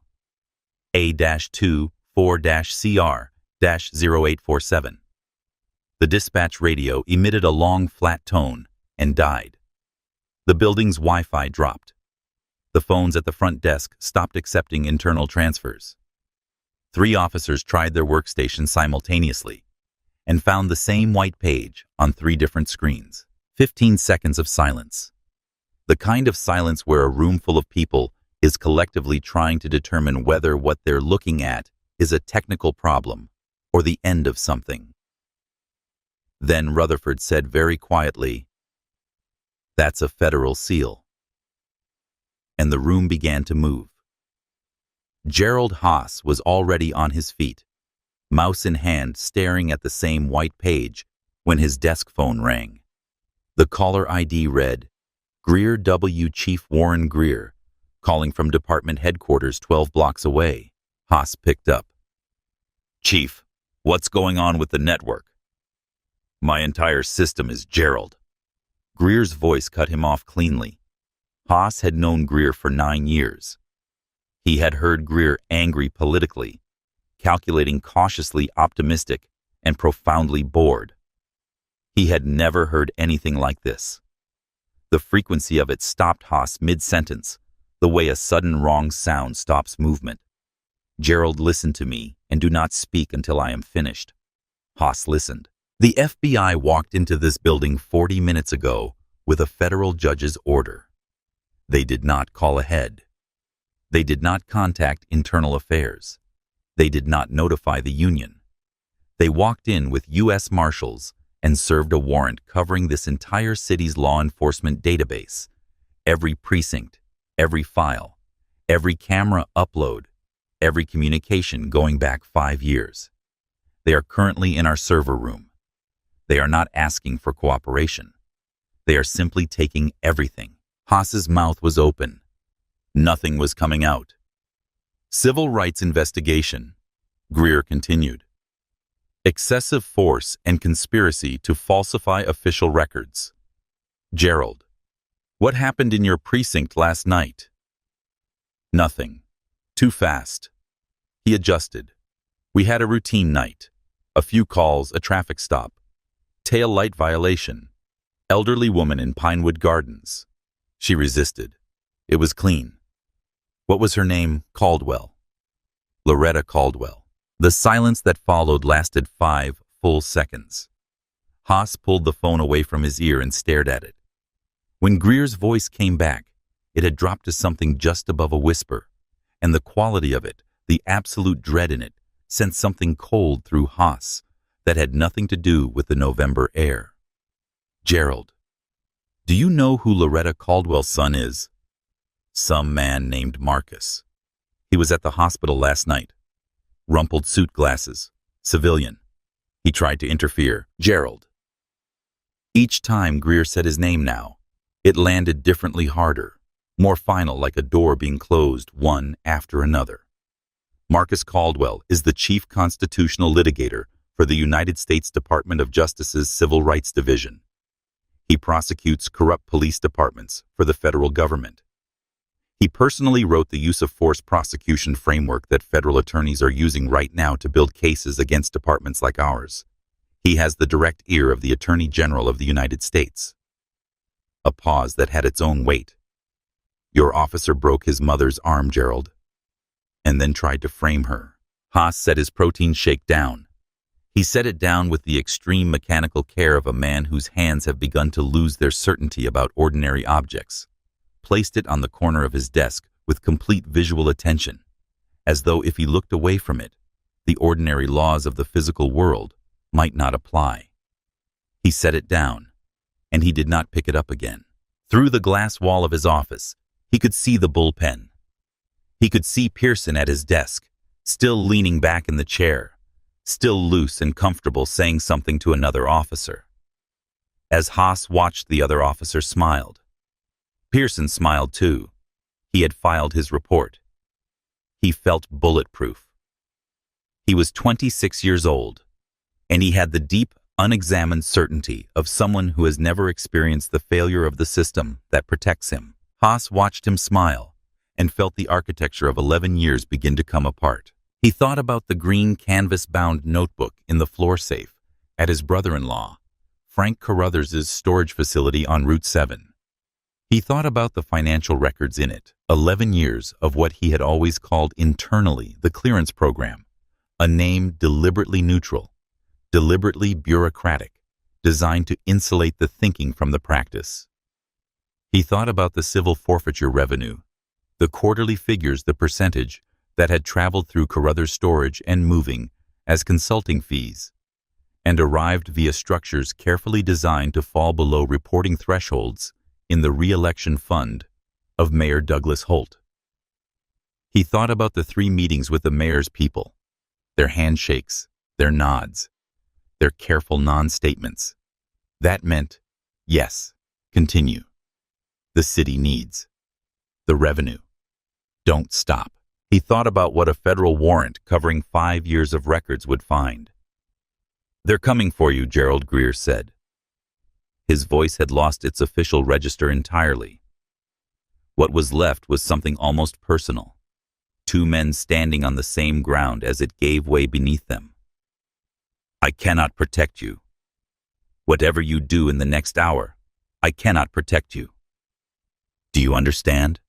A-2-4-CR-0847. The dispatch radio emitted a long, flat tone and died. The building's Wi-Fi dropped. The phones at the front desk stopped accepting internal transfers. 3 officers tried their workstation simultaneously and found the same white page on 3 different screens. 15 seconds of silence. The kind of silence where a room full of people is collectively trying to determine whether what they're looking at is a technical problem or the end of something. Then Rutherford said very quietly, "That's a federal seal." And the room began to move. Gerald Haas was already on his feet, mouse in hand, staring at the same white page when his desk phone rang. The caller ID read, "Greer W. Chief Warren Greer, calling from department headquarters 12 blocks away." Haas picked up. "Chief, what's going on with the network?" "My entire system is Gerald." Greer's voice cut him off cleanly. Haas had known Greer for 9 years. He had heard Greer angry politically, calculating, cautiously optimistic, and profoundly bored. He had never heard anything like this. The frequency of it stopped Haas mid-sentence, the way a sudden wrong sound stops movement. "Gerald, listen to me, and do not speak until I am finished." Haas listened. "The FBI walked into this building 40 minutes ago with a federal judge's order. They did not call ahead. They did not contact internal affairs. They did not notify the union. They walked in with U.S. Marshals and served a warrant covering this entire city's law enforcement database, every precinct, every file, every camera upload, every communication going back 5 years. They are currently in our server room. They are not asking for cooperation. They are simply taking everything." Haas's mouth was open. Nothing was coming out. "Civil rights investigation," Greer continued. "Excessive force and conspiracy to falsify official records." "Gerald, what happened in your precinct last night?" "Nothing. Too fast." He adjusted. "We had a routine night. A few calls, a traffic stop. Tail light violation. Elderly woman in Pinewood Gardens." She resisted. "It was clean." "What was her name?" "Caldwell." "Loretta Caldwell." The silence that followed lasted 5 full seconds. Haas pulled the phone away from his ear and stared at it. When Greer's voice came back, it had dropped to something just above a whisper, and the quality of it, the absolute dread in it, sent something cold through Haas that had nothing to do with the November air. "Gerald, do you know who Loretta Caldwell's son is?" "Some man named Marcus. He was at the hospital last night. Rumpled suit glasses. Civilian. He tried to interfere." "Gerald." Each time Greer said his name now, it landed differently harder, more final, like a door being closed one after another. "Marcus Caldwell is the chief constitutional litigator for the United States Department of Justice's Civil Rights Division. He prosecutes corrupt police departments for the federal government. He personally wrote the use of force prosecution framework that federal attorneys are using right now to build cases against departments like ours. He has the direct ear of the Attorney General of the United States." A pause that had its own weight. "Your officer broke his mother's arm, Gerald, and then tried to frame her." Haas set his protein shake down. He set it down with the extreme mechanical care of a man whose hands have begun to lose their certainty about ordinary objects, placed it on the corner of his desk with complete visual attention, as though if he looked away from it, the ordinary laws of the physical world might not apply. He set it down, and he did not pick it up again. Through the glass wall of his office, he could see the bullpen. He could see Pearson at his desk, still leaning back in the chair, still loose and comfortable, saying something to another officer. As Haas watched, the other officer smiled. Pearson smiled too. He had filed his report. He felt bulletproof. He was 26 years old, and he had the deep, unexamined certainty of someone who has never experienced the failure of the system that protects him. Haas watched him smile and felt the architecture of 11 years begin to come apart. He thought about the green canvas-bound notebook in the floor safe at his brother-in-law, Frank Carruthers' storage facility on Route 7. He thought about the financial records in it, 11 years of what he had always called internally the clearance program, a name deliberately neutral, deliberately bureaucratic, designed to insulate the thinking from the practice. He thought about the civil forfeiture revenue, the quarterly figures, the percentage that had traveled through Carruthers storage and moving as consulting fees, and arrived via structures carefully designed to fall below reporting thresholds in the re-election fund of Mayor Douglas Holt. He thought about the 3 meetings with the mayor's people, their handshakes, their nods, their careful non-statements. That meant, yes, continue. The city needs the revenue. Don't stop. He thought about what a federal warrant covering 5 years of records would find. "They're coming for you," Gerald Greer said. His voice had lost its official register entirely. What was left was something almost personal. 2 men standing on the same ground as it gave way beneath them. "I cannot protect you. Whatever you do in the next hour, I cannot protect you. Do you understand?"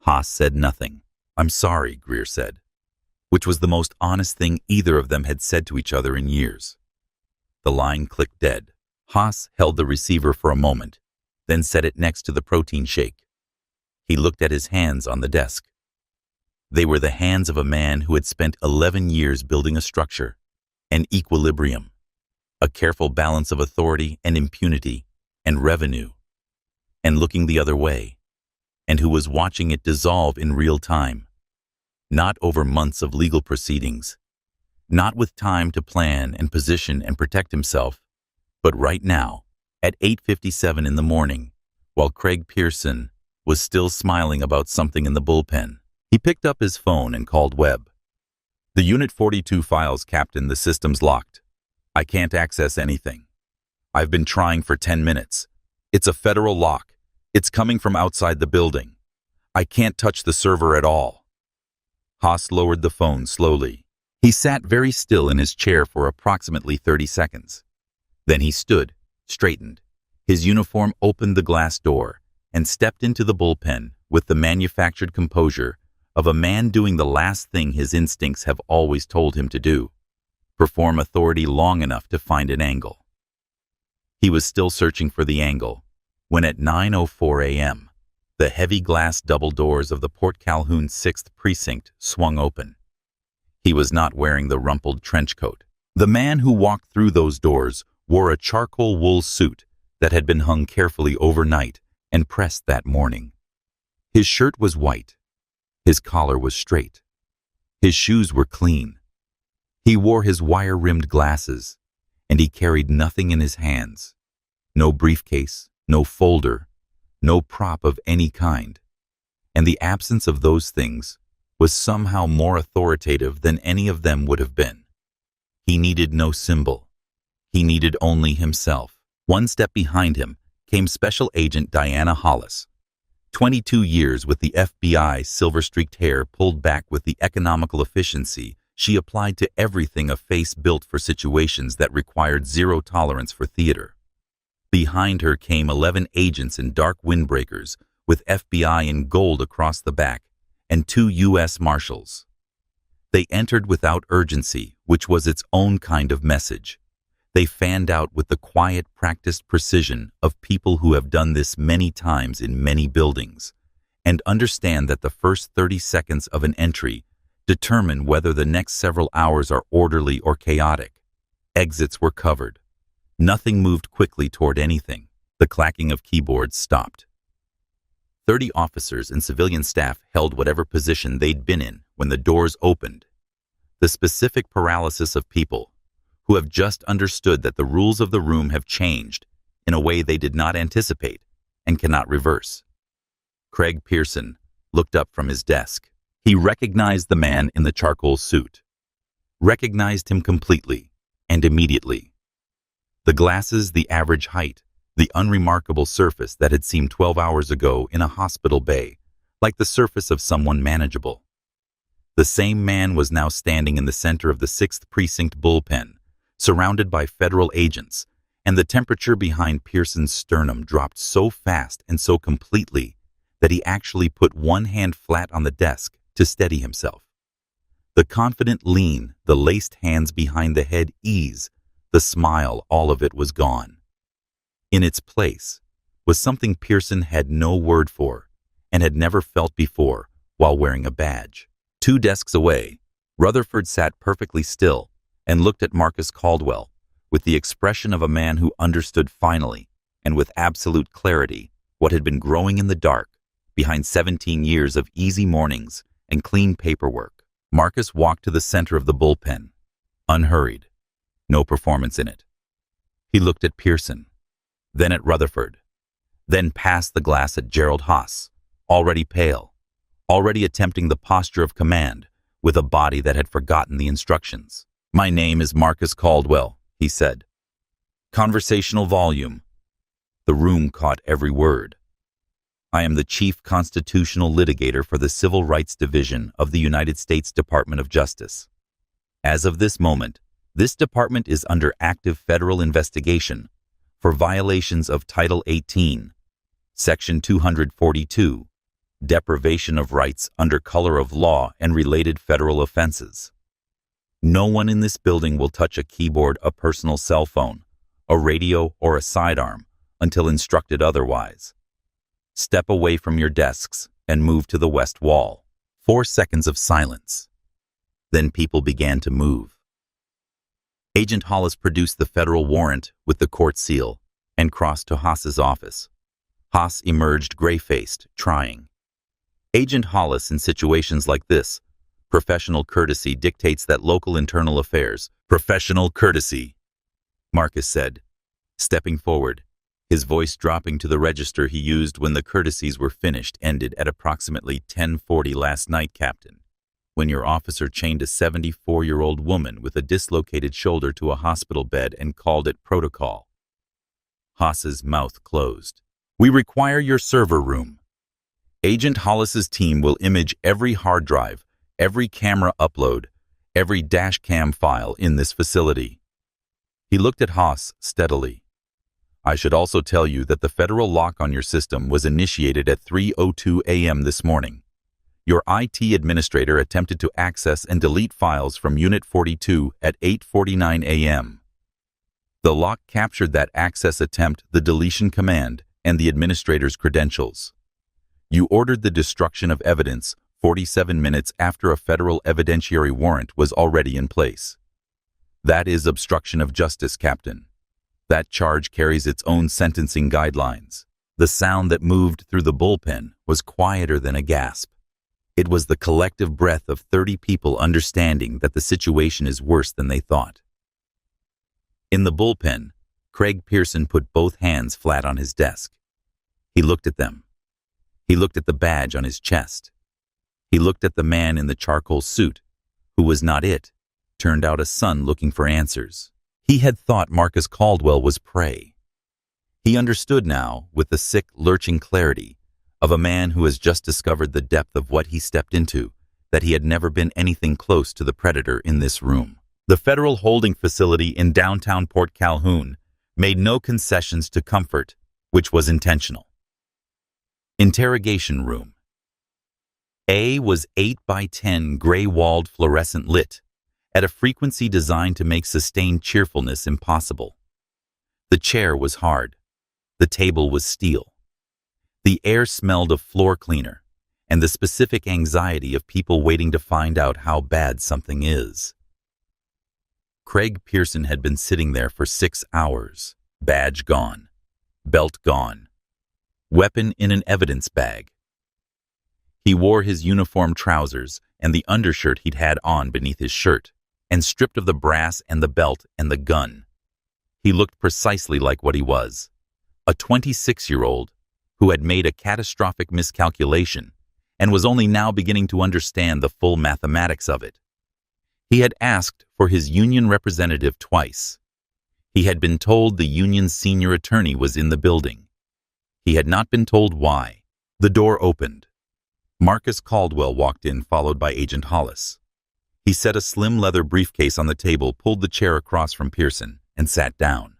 Haas said nothing. "I'm sorry," Greer said, which was the most honest thing either of them had said to each other in years. The line clicked dead. Haas held the receiver for a moment, then set it next to the protein shake. He looked at his hands on the desk. They were the hands of a man who had spent 11 years building a structure, an equilibrium, a careful balance of authority and impunity and revenue, and looking the other way, and who was watching it dissolve in real time, not over months of legal proceedings, not with time to plan and position and protect himself, but right now, at 8:57 in the morning, while Craig Pearson was still smiling about something in the bullpen. He picked up his phone and called Webb. "The Unit 42 files, Captain, the system's locked. I can't access anything. I've been trying for 10 minutes. It's a federal lock. It's coming from outside the building. I can't touch the server at all." Haas lowered the phone slowly. He sat very still in his chair for approximately 30 seconds. Then he stood, straightened. His uniform opened the glass door and stepped into the bullpen with the manufactured composure of a man doing the last thing his instincts have always told him to do: perform authority long enough to find an angle. He was still searching for the angle when at 9:04 a.m., the heavy glass double doors of the Port Calhoun 6th Precinct swung open. He was not wearing the rumpled trench coat. The man who walked through those doors wore a charcoal wool suit that had been hung carefully overnight and pressed that morning. His shirt was white. His collar was straight. His shoes were clean. He wore his wire-rimmed glasses, and he carried nothing in his hands. No briefcase, no folder, no prop of any kind. And the absence of those things was somehow more authoritative than any of them would have been. He needed no symbol. He needed only himself. One step behind him came Special Agent Diana Hollis. 22 years with the FBI, silver-streaked hair pulled back with the economical efficiency she applied to everything, a face built for situations that required zero tolerance for theater. Behind her came 11 agents in dark windbreakers with FBI in gold across the back and 2 U.S. Marshals. They entered without urgency, which was its own kind of message. They fanned out with the quiet, practiced precision of people who have done this many times in many buildings and understand that the first 30 seconds of an entry determine whether the next several hours are orderly or chaotic. Exits were covered. Nothing moved quickly toward anything. The clacking of keyboards stopped. 30 officers and civilian staff held whatever position they'd been in when the doors opened. The specific paralysis of people who have just understood that the rules of the room have changed in a way they did not anticipate and cannot reverse. Craig Pearson looked up from his desk. He recognized the man in the charcoal suit. Recognized him completely and immediately. The glasses, the average height, the unremarkable surface that had seemed 12 hours ago in a hospital bay, like the surface of someone manageable. The same man was now standing in the center of the 6th Precinct bullpen, surrounded by federal agents, and the temperature behind Pearson's sternum dropped so fast and so completely that he actually put one hand flat on the desk to steady himself. The confident lean, the laced hands behind the head ease, the smile, all of it was gone. In its place, was something Pearson had no word for and had never felt before while wearing a badge. 2 desks away, Rutherford sat perfectly still and looked at Marcus Caldwell with the expression of a man who understood finally and with absolute clarity what had been growing in the dark behind 17 years of easy mornings and clean paperwork. Marcus walked to the center of the bullpen, unhurried, no performance in it. He looked at Pearson, then at Rutherford, then passed the glass at Gerald Haas, already pale, already attempting the posture of command with a body that had forgotten the instructions. "My name is Marcus Caldwell," he said. "Conversational volume." The room caught every word. "I am the Chief Constitutional Litigator for the Civil Rights Division of the United States Department of Justice. As of this moment, this department is under active federal investigation for violations of Title 18, Section 242, deprivation of rights under color of law and related federal offenses. No one in this building will touch a keyboard, a personal cell phone, a radio, or a sidearm until instructed otherwise. Step away from your desks and move to the west wall." 4 seconds of silence. Then people began to move. Agent Hollis produced the federal warrant with the court seal and crossed to Haas's office. Haas emerged gray-faced, trying. Agent Hollis, in situations like this, professional courtesy dictates that local internal affairs. "Professional courtesy," Marcus said, stepping forward, his voice dropping to the register he used when the courtesies were finished, ended at approximately 10:40 last night, Captain, when your officer chained a 74-year-old woman with a dislocated shoulder to a hospital bed and called it protocol. Haas's mouth closed. "We require your server room. Agent Hollis's team will image every hard drive, every camera upload, every dash cam file in this facility." He looked at Haas steadily. "I should also tell you that the federal lock on your system was initiated at 3:02 a.m. this morning. Your IT administrator attempted to access and delete files from Unit 42 at 8:49 a.m. The lock captured that access attempt, the deletion command, and the administrator's credentials. You ordered the destruction of evidence 47 minutes after a federal evidentiary warrant was already in place. That is obstruction of justice, Captain. That charge carries its own sentencing guidelines." The sound that moved through the bullpen was quieter than a gasp. It was the collective breath of 30 people understanding that the situation is worse than they thought. In the bullpen, Craig Pearson put both hands flat on his desk. He looked at them. He looked at the badge on his chest. He looked at the man in the charcoal suit, who was not it, turned out a son looking for answers. He had thought Marcus Caldwell was prey. He understood now, with the sick, lurching clarity of a man who has just discovered the depth of what he stepped into, that he had never been anything close to the predator in this room. The federal holding facility in downtown Port Calhoun made no concessions to comfort, which was intentional. Interrogation room. A was 8 by 10 gray-walled fluorescent lit, at a frequency designed to make sustained cheerfulness impossible. The chair was hard. The table was steel. The air smelled of floor cleaner and the specific anxiety of people waiting to find out how bad something is. Craig Pearson had been sitting there for 6 hours, badge gone, belt gone, weapon in an evidence bag. He wore his uniform trousers and the undershirt he'd had on beneath his shirt, and stripped of the brass and the belt and the gun. He looked precisely like what he was, a 26-year-old who had made a catastrophic miscalculation and was only now beginning to understand the full mathematics of it. He had asked for his union representative twice. He had been told the union's senior attorney was in the building. He had not been told why. The door opened. Marcus Caldwell walked in, followed by Agent Hollis. He set a slim leather briefcase on the table, pulled the chair across from Pearson, and sat down.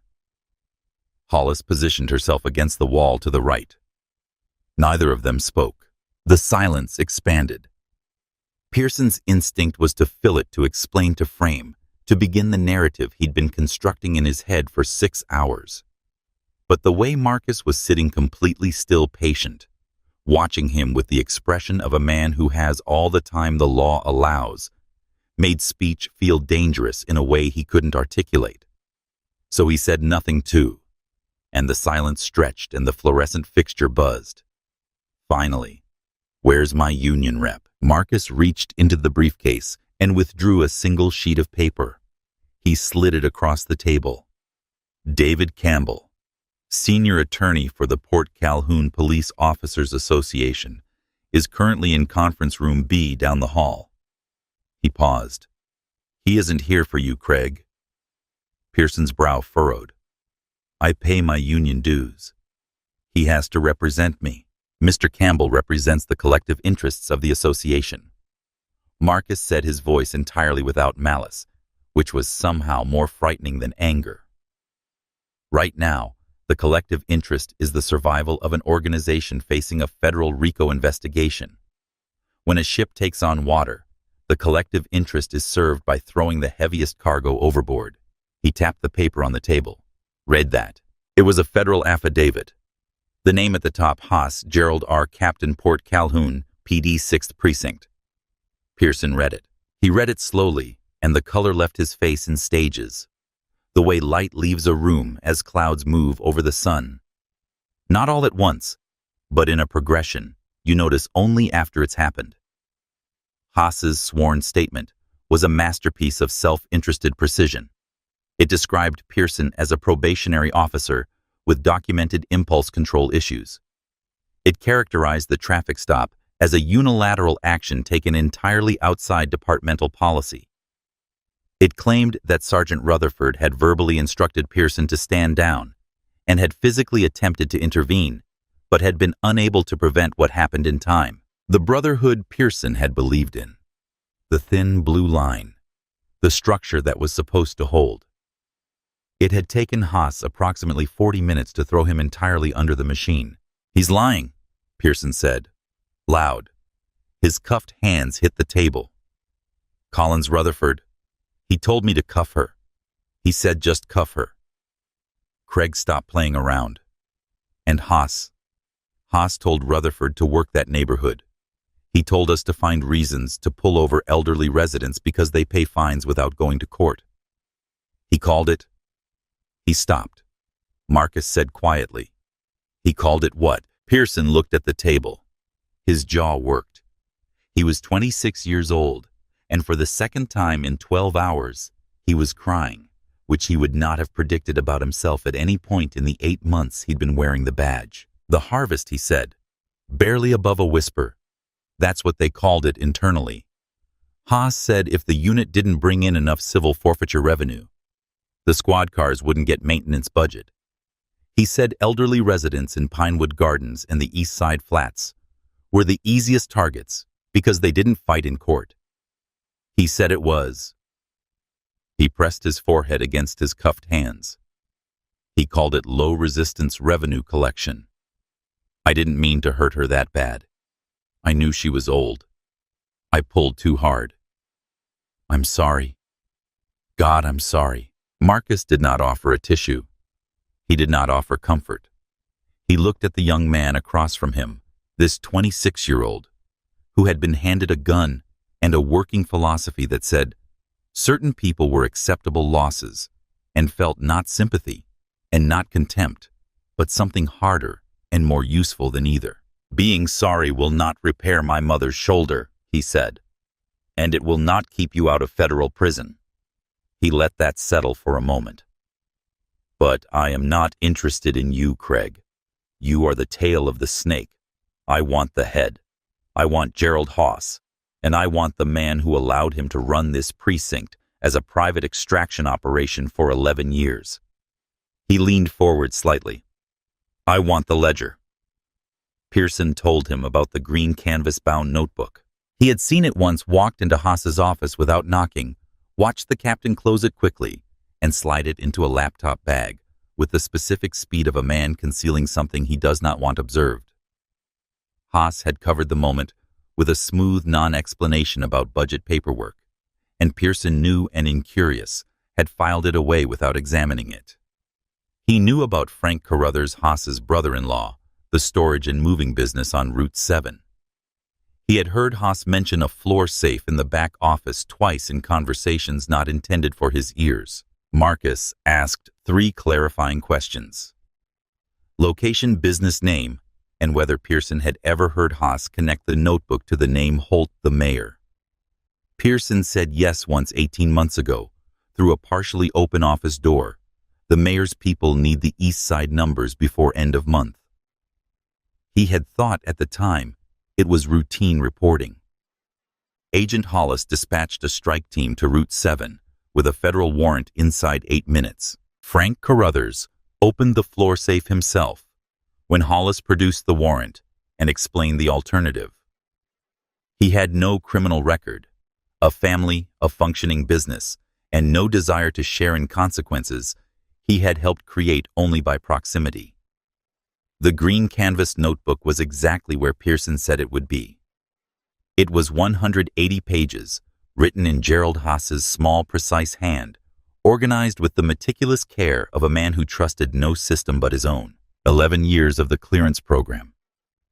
Hollis positioned herself against the wall to the right. Neither of them spoke. The silence expanded. Pearson's instinct was to fill it, to explain, to frame, to begin the narrative he'd been constructing in his head for 6 hours. But the way Marcus was sitting completely still, patient, watching him with the expression of a man who has all the time the law allows, made speech feel dangerous in a way he couldn't articulate. So he said nothing too, and the silence stretched and the fluorescent fixture buzzed. Finally, "Where's my union rep?" Marcus reached into the briefcase and withdrew a single sheet of paper. He slid it across the table. "David Campbell, senior attorney for the Port Calhoun Police Officers Association, is currently in conference room B down the hall." He paused. "He isn't here for you, Craig." Pearson's brow furrowed. "I pay my union dues. He has to represent me." "Mr. Campbell represents the collective interests of the association," Marcus said, his voice entirely without malice, which was somehow more frightening than anger. "Right now, the collective interest is the survival of an organization facing a federal RICO investigation. When a ship takes on water, the collective interest is served by throwing the heaviest cargo overboard." He tapped the paper on the table. "Read that." It was a federal affidavit. The name at the top, Haas, Gerald R. Captain, Port Calhoun, PD 6th Precinct. Pearson read it. He read it slowly, and the color left his face in stages, the way light leaves a room as clouds move over the sun. Not all at once, but in a progression you notice only after it's happened. Haas's sworn statement was a masterpiece of self-interested precision. It described Pearson as a probationary officer with documented impulse control issues. It characterized the traffic stop as a unilateral action taken entirely outside departmental policy. It claimed that Sergeant Rutherford had verbally instructed Pearson to stand down and had physically attempted to intervene, but had been unable to prevent what happened in time. The brotherhood Pearson had believed in. The thin blue line. The structure that was supposed to hold. It had taken Haas approximately 40 minutes to throw him entirely under the machine. "He's lying," Pearson said, loud. His cuffed hands hit the table. "Collins Rutherford. He told me to cuff her. He said just cuff her." Craig stopped playing around. "And Haas. Haas told Rutherford to work that neighborhood. He told us to find reasons to pull over elderly residents because they pay fines without going to court. He called it..." He stopped. Marcus said quietly, "He called it what?" Pearson looked at the table. His jaw worked. He was 26 years old, and for the second time in 12 hours, he was crying, which he would not have predicted about himself at any point in the 8 months he'd been wearing the badge. "The harvest," he said, barely above a whisper. "That's what they called it internally. Haas said if the unit didn't bring in enough civil forfeiture revenue, the squad cars wouldn't get maintenance budget. He said elderly residents in Pinewood Gardens and the East Side Flats were the easiest targets because they didn't fight in court. He said it was..." He pressed his forehead against his cuffed hands. "He called it low-resistance revenue collection. I didn't mean to hurt her that bad. I knew she was old. I pulled too hard. I'm sorry. God, I'm sorry." Marcus did not offer a tissue. He did not offer comfort. He looked at the young man across from him, this 26-year-old, who had been handed a gun and a working philosophy that said certain people were acceptable losses, and felt not sympathy and not contempt, but something harder and more useful than either. "Being sorry will not repair my mother's shoulder," he said, "and it will not keep you out of federal prison." He let that settle for a moment. "But I am not interested in you, Craig. You are the tail of the snake. I want the head. I want Gerald Haas, and I want the man who allowed him to run this precinct as a private extraction operation for 11 years. He leaned forward slightly. "I want the ledger." Pearson told him about the green canvas-bound notebook. He had seen it once, walked into Haas's office without knocking, watched the captain close it quickly, and slide it into a laptop bag with the specific speed of a man concealing something he does not want observed. Haas had covered the moment with a smooth non-explanation about budget paperwork, and Pearson, new and incurious, had filed it away without examining it. He knew about Frank Carruthers Haas's brother-in-law, the storage and moving business on Route 7. He had heard Haas mention a floor safe in the back office twice in conversations not intended for his ears. Marcus asked 3 clarifying questions: location, business name, and whether Pearson had ever heard Haas connect the notebook to the name Holt, the mayor. Pearson said yes once 18 months ago, through a partially open office door. The mayor's people need the East Side numbers before end of month. He had thought at the time it was routine reporting. Agent Hollis dispatched a strike team to Route 7 with a federal warrant inside 8 minutes. Frank Carruthers opened the floor safe himself when Hollis produced the warrant and explained the alternative. He had no criminal record, a family, a functioning business, and no desire to share in consequences he had helped create only by proximity. The green canvas notebook was exactly where Pearson said it would be. It was 180 pages, written in Gerald Haas's small, precise hand, organized with the meticulous care of a man who trusted no system but his own. 11 years of the clearance program.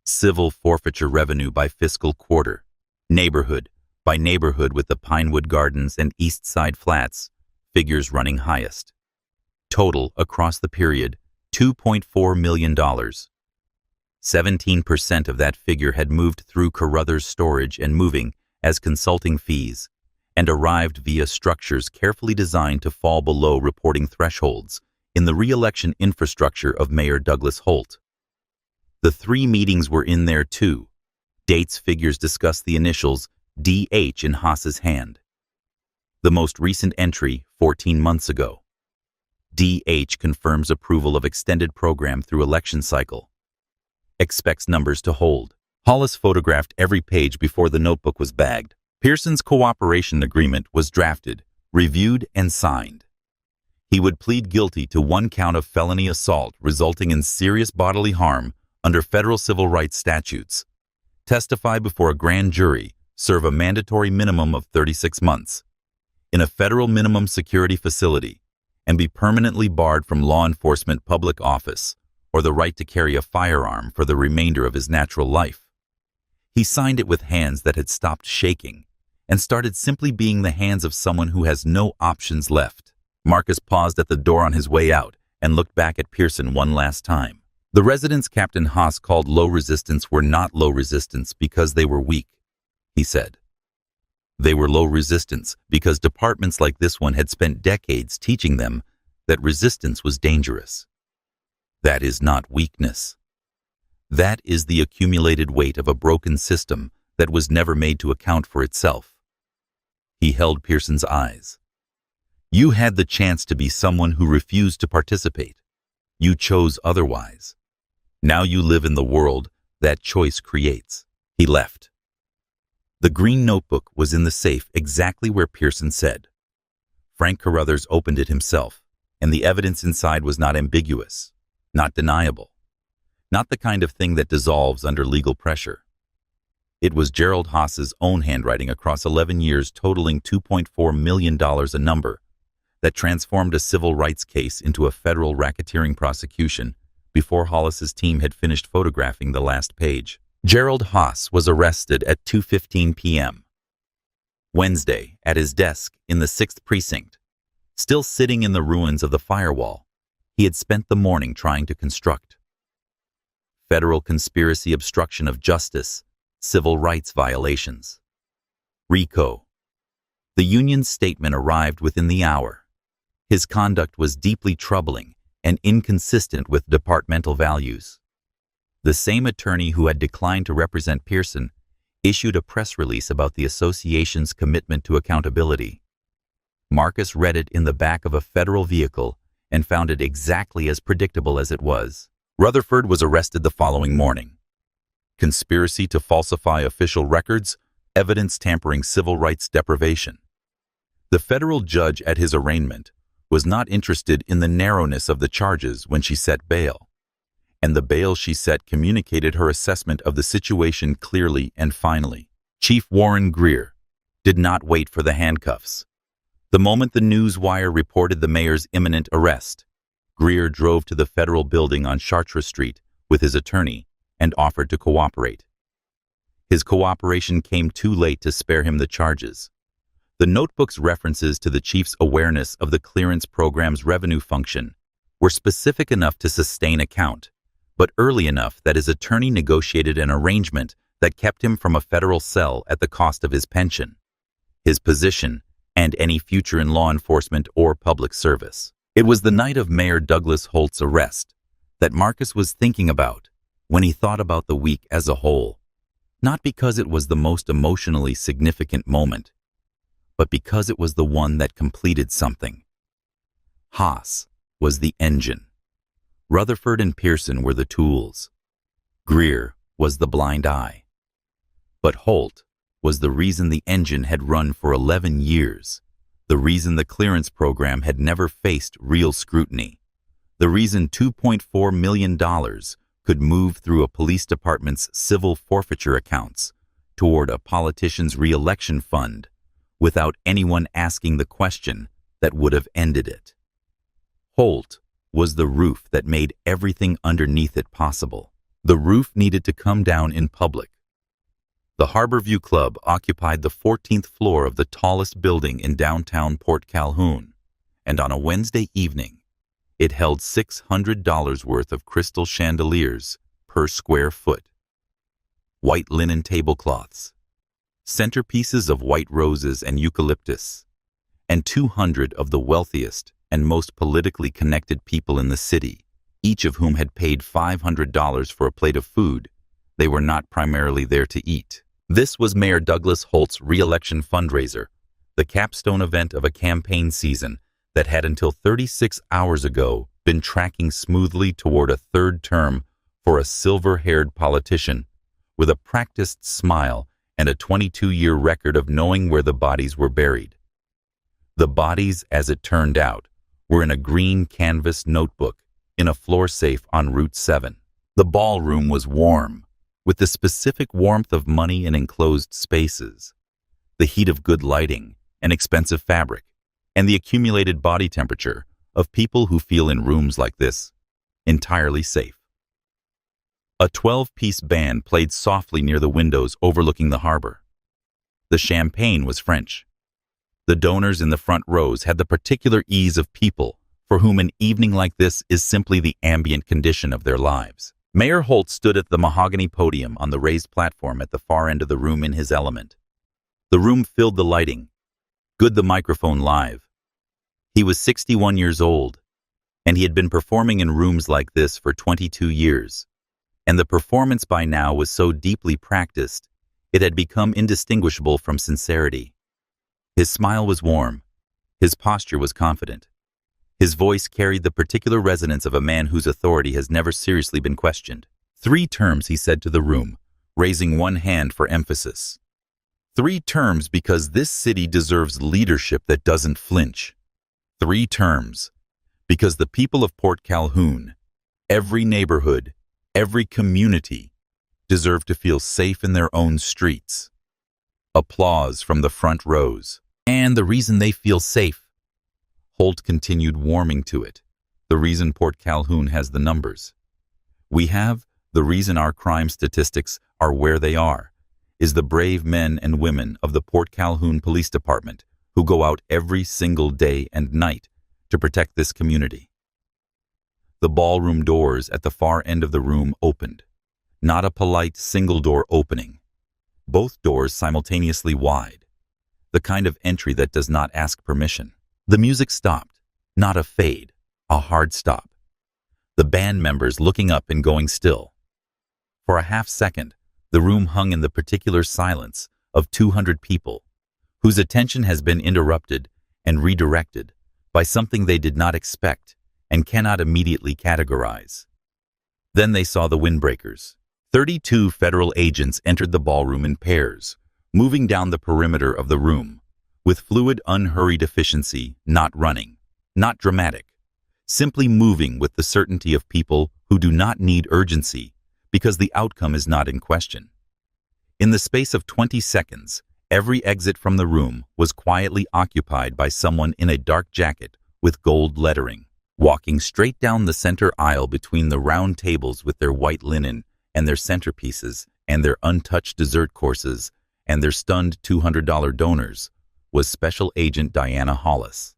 Civil forfeiture revenue by fiscal quarter. Neighborhood by neighborhood with the Pinewood Gardens and East Side Flats, figures running highest. Total across the period, $2.4 million. 17% of that figure had moved through Carruthers Storage and Moving as consulting fees and arrived via structures carefully designed to fall below reporting thresholds in the re-election infrastructure of Mayor Douglas Holt. The 3 meetings were in there too. Dates figures discuss the initials DH in Haas's hand. The most recent entry, 14 months ago. DH confirms approval of extended program through election cycle. Expects numbers to hold. Hollis photographed every page before the notebook was bagged. Pearson's cooperation agreement was drafted, reviewed, and signed. He would plead guilty to 1 count of felony assault resulting in serious bodily harm under federal civil rights statutes, testify before a grand jury, serve a mandatory minimum of 36 months in a federal minimum security facility, and be permanently barred from law enforcement public office or the right to carry a firearm for the remainder of his natural life. He signed it with hands that had stopped shaking and started simply being the hands of someone who has no options left. Marcus paused at the door on his way out and looked back at Pearson one last time. The residents Captain Haas called low resistance were not low resistance because they were weak, he said. They were low resistance because departments like this one had spent decades teaching them that resistance was dangerous. That is not weakness. That is the accumulated weight of a broken system that was never made to account for itself. He held Pearson's eyes. You had the chance to be someone who refused to participate. You chose otherwise. Now you live in the world that choice creates. He left. The green notebook was in the safe exactly where Pearson said. Frank Carruthers opened it himself, and the evidence inside was not ambiguous, not deniable, not the kind of thing that dissolves under legal pressure. It was Gerald Haas's own handwriting across 11 years totaling $2.4 million a number that transformed a civil rights case into a federal racketeering prosecution before Hollis's team had finished photographing the last page. Gerald Haas was arrested at 2:15 p.m. Wednesday at his desk in the 6th Precinct, still sitting in the ruins of the firewall he had spent the morning trying to construct. Federal conspiracy, obstruction of justice, civil rights violations. RICO. The union's statement arrived within the hour. His conduct was deeply troubling and inconsistent with departmental values. The same attorney who had declined to represent Pearson issued a press release about the association's commitment to accountability. Marcus read it in the back of a federal vehicle and found it exactly as predictable as it was. Rutherford was arrested the following morning. Conspiracy to falsify official records, evidence tampering, civil rights deprivation. The federal judge at his arraignment was not interested in the narrowness of the charges when she set bail, and the bail she set communicated her assessment of the situation clearly and finally. Chief Warren Greer did not wait for the handcuffs. The moment the news wire reported the mayor's imminent arrest, Greer drove to the federal building on Chartres Street with his attorney and offered to cooperate. His cooperation came too late to spare him the charges. The notebook's references to the chief's awareness of the clearance program's revenue function were specific enough to sustain a count, but early enough that his attorney negotiated an arrangement that kept him from a federal cell at the cost of his pension, his position, and any future in law enforcement or public service. It was the night of Mayor Douglas Holt's arrest that Marcus was thinking about when he thought about the week as a whole, not because it was the most emotionally significant moment, but because it was the one that completed something. Haas was the engine. Rutherford and Pearson were the tools. Greer was the blind eye. But Holt was the reason the engine had run for 11 years, the reason the clearance program had never faced real scrutiny, the reason $2.4 million could move through a police department's civil forfeiture accounts toward a politician's re-election fund without anyone asking the question that would have ended it. Holt was the roof that made everything underneath it possible. The roof needed to come down in public. The Harborview Club occupied the 14th floor of the tallest building in downtown Port Calhoun, and on a Wednesday evening, it held $600 worth of crystal chandeliers per square foot, white linen tablecloths, centerpieces of white roses and eucalyptus, and 200 of the wealthiest and most politically connected people in the city, each of whom had paid $500 for a plate of food they were not primarily there to eat. This was Mayor Douglas Holt's re-election fundraiser, the capstone event of a campaign season that had until 36 hours ago been tracking smoothly toward a third term for a silver-haired politician with a practiced smile and a 22-year record of knowing where the bodies were buried. The bodies, as it turned out, were in a green canvas notebook in a floor safe on Route 7. The ballroom was warm, with the specific warmth of money in enclosed spaces, the heat of good lighting and expensive fabric, and the accumulated body temperature of people who feel in rooms like this entirely safe. A 12-piece band played softly near the windows overlooking the harbor. The champagne was French. The donors in the front rows had the particular ease of people for whom an evening like this is simply the ambient condition of their lives. Mayor Holt stood at the mahogany podium on the raised platform at the far end of the room in his element. The room filled the lighting, good the microphone live. He was 61 years old, and he had been performing in rooms like this for 22 years, and the performance by now was so deeply practiced, it had become indistinguishable from sincerity. His smile was warm. His posture was confident. His voice carried the particular resonance of a man whose authority has never seriously been questioned. 3 terms, he said to the room, raising one hand for emphasis. 3 terms because this city deserves leadership that doesn't flinch. 3 terms because the people of Port Calhoun, every neighborhood, every community, deserve to feel safe in their own streets. Applause from the front rows. And the reason they feel safe, Holt continued, warming to it, the reason Port Calhoun has the numbers we have, the reason our crime statistics are where they are, is the brave men and women of the Port Calhoun Police Department who go out every single day and night to protect this community. The ballroom doors at the far end of the room opened, not a polite single-door opening, both doors simultaneously wide, the kind of entry that does not ask permission. The music stopped, not a fade, a hard stop. The band members looking up and going still. For a half second, the room hung in the particular silence of 200 people, whose attention has been interrupted and redirected by something they did not expect and cannot immediately categorize. Then they saw the windbreakers. 32 federal agents entered the ballroom in pairs, moving down the perimeter of the room, with fluid, unhurried efficiency, not running, not dramatic, simply moving with the certainty of people who do not need urgency because the outcome is not in question. In the space of 20 seconds, every exit from the room was quietly occupied by someone in a dark jacket with gold lettering. walking straight down the center aisle between the round tables with their white linen and their centerpieces and their untouched dessert courses and their stunned $200 donors, was Special Agent Diana Hollis.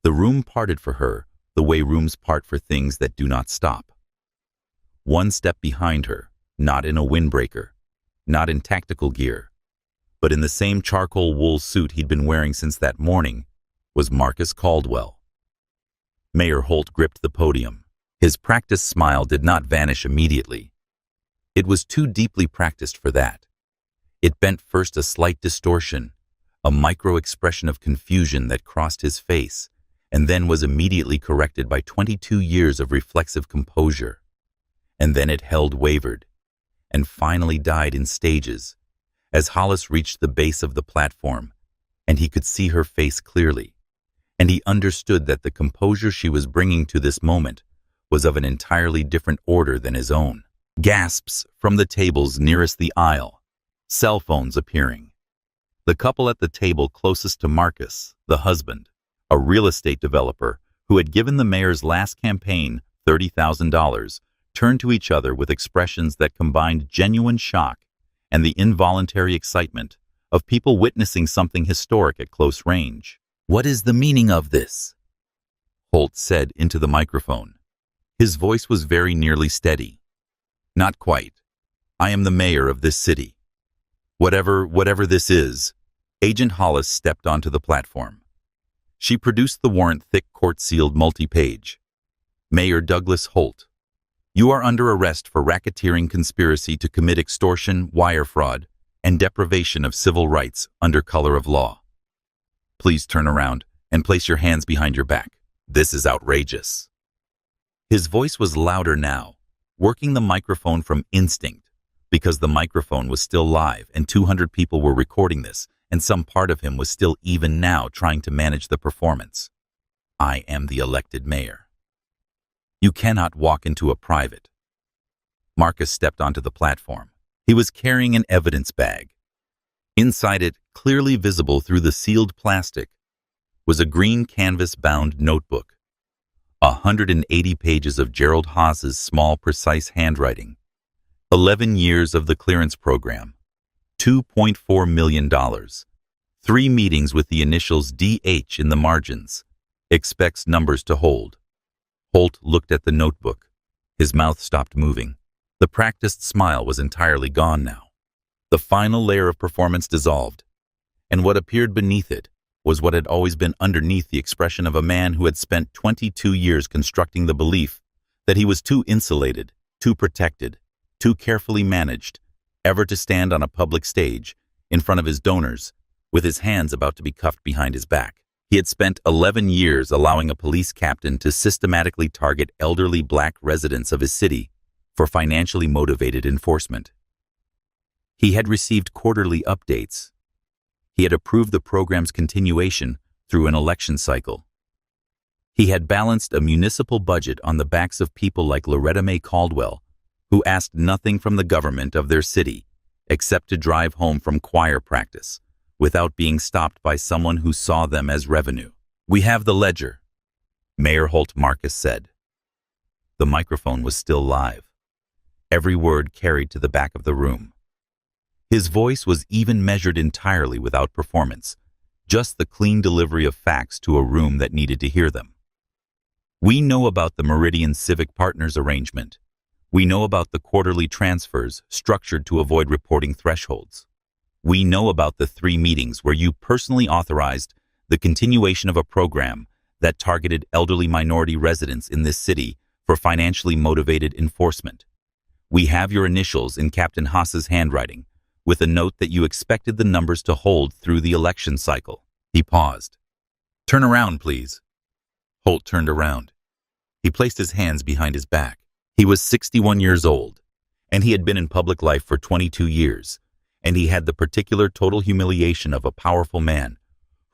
The room parted for her the way rooms part for things that do not stop. One step behind her, not in a windbreaker, not in tactical gear, but in the same charcoal wool suit he'd been wearing since that morning, was Marcus Caldwell. Mayor Holt gripped the podium. His practiced smile did not vanish immediately. It was too deeply practiced for that. It bent first a slight distortion, a micro-expression of confusion that crossed his face, and then was immediately corrected by 22 years of reflexive composure. And then it held wavered, and finally died in stages, as Hollis reached the base of the platform, and he could see her face clearly, and he understood that the composure she was bringing to this moment was of an entirely different order than his own. Gasps from the tables nearest the aisle, cell phones appearing. The couple at the table closest to Marcus, the husband, a real estate developer who had given the mayor's last campaign $30,000, turned to each other with expressions that combined genuine shock and the involuntary excitement of people witnessing something historic at close range. "What is the meaning of this?" Holt said into the microphone. His voice was very nearly steady. "Not quite. I am the mayor of this city. Whatever this is." Agent Hollis stepped onto the platform. She produced the warrant, thick court-sealed multi-page. "Mayor Douglas Holt, you are under arrest for racketeering conspiracy to commit extortion, wire fraud, and deprivation of civil rights under color of law. Please turn around and place your hands behind your back. This is outrageous." His voice was louder now, working the microphone from instinct, because the microphone was still live and 200 people were recording this, and some part of him was still even now trying to manage the performance. "I am the elected mayor. You cannot walk into a private." Marcus stepped onto the platform. He was carrying an evidence bag. Inside it, clearly visible through the sealed plastic, was a green canvas-bound notebook. 180 pages of Gerald Haas's small, precise handwriting. 11 years of the clearance program. $2.4 million. 3 meetings with the initials DH in the margins. Expects numbers to hold. Holt looked at the notebook. His mouth stopped moving. The practiced smile was entirely gone now. The final layer of performance dissolved, and what appeared beneath it was what had always been underneath the expression of a man who had spent 22 years constructing the belief that he was too insulated, too protected, too carefully managed, ever to stand on a public stage in front of his donors with his hands about to be cuffed behind his back. He had spent 11 years allowing a police captain to systematically target elderly black residents of his city for financially motivated enforcement. He had received quarterly updates. He had approved the program's continuation through an election cycle. He had balanced a municipal budget on the backs of people like Loretta Mae Caldwell, who asked nothing from the government of their city except to drive home from choir practice without being stopped by someone who saw them as revenue. "We have the ledger," Mayor Holt Marcus said. The microphone was still live. Every word carried to the back of the room. His voice was even measured entirely without performance, just the clean delivery of facts to a room that needed to hear them. "We know about the Meridian Civic Partners arrangement. We know about the quarterly transfers structured to avoid reporting thresholds. We know about the 3 meetings where you personally authorized the continuation of a program that targeted elderly minority residents in this city for financially motivated enforcement. We have your initials in Captain Haas's handwriting, with a note that you expected the numbers to hold through the election cycle." He paused. "Turn around, please." Holt turned around. He placed his hands behind his back. He was 61 years old, and he had been in public life for 22 years, and he had the particular total humiliation of a powerful man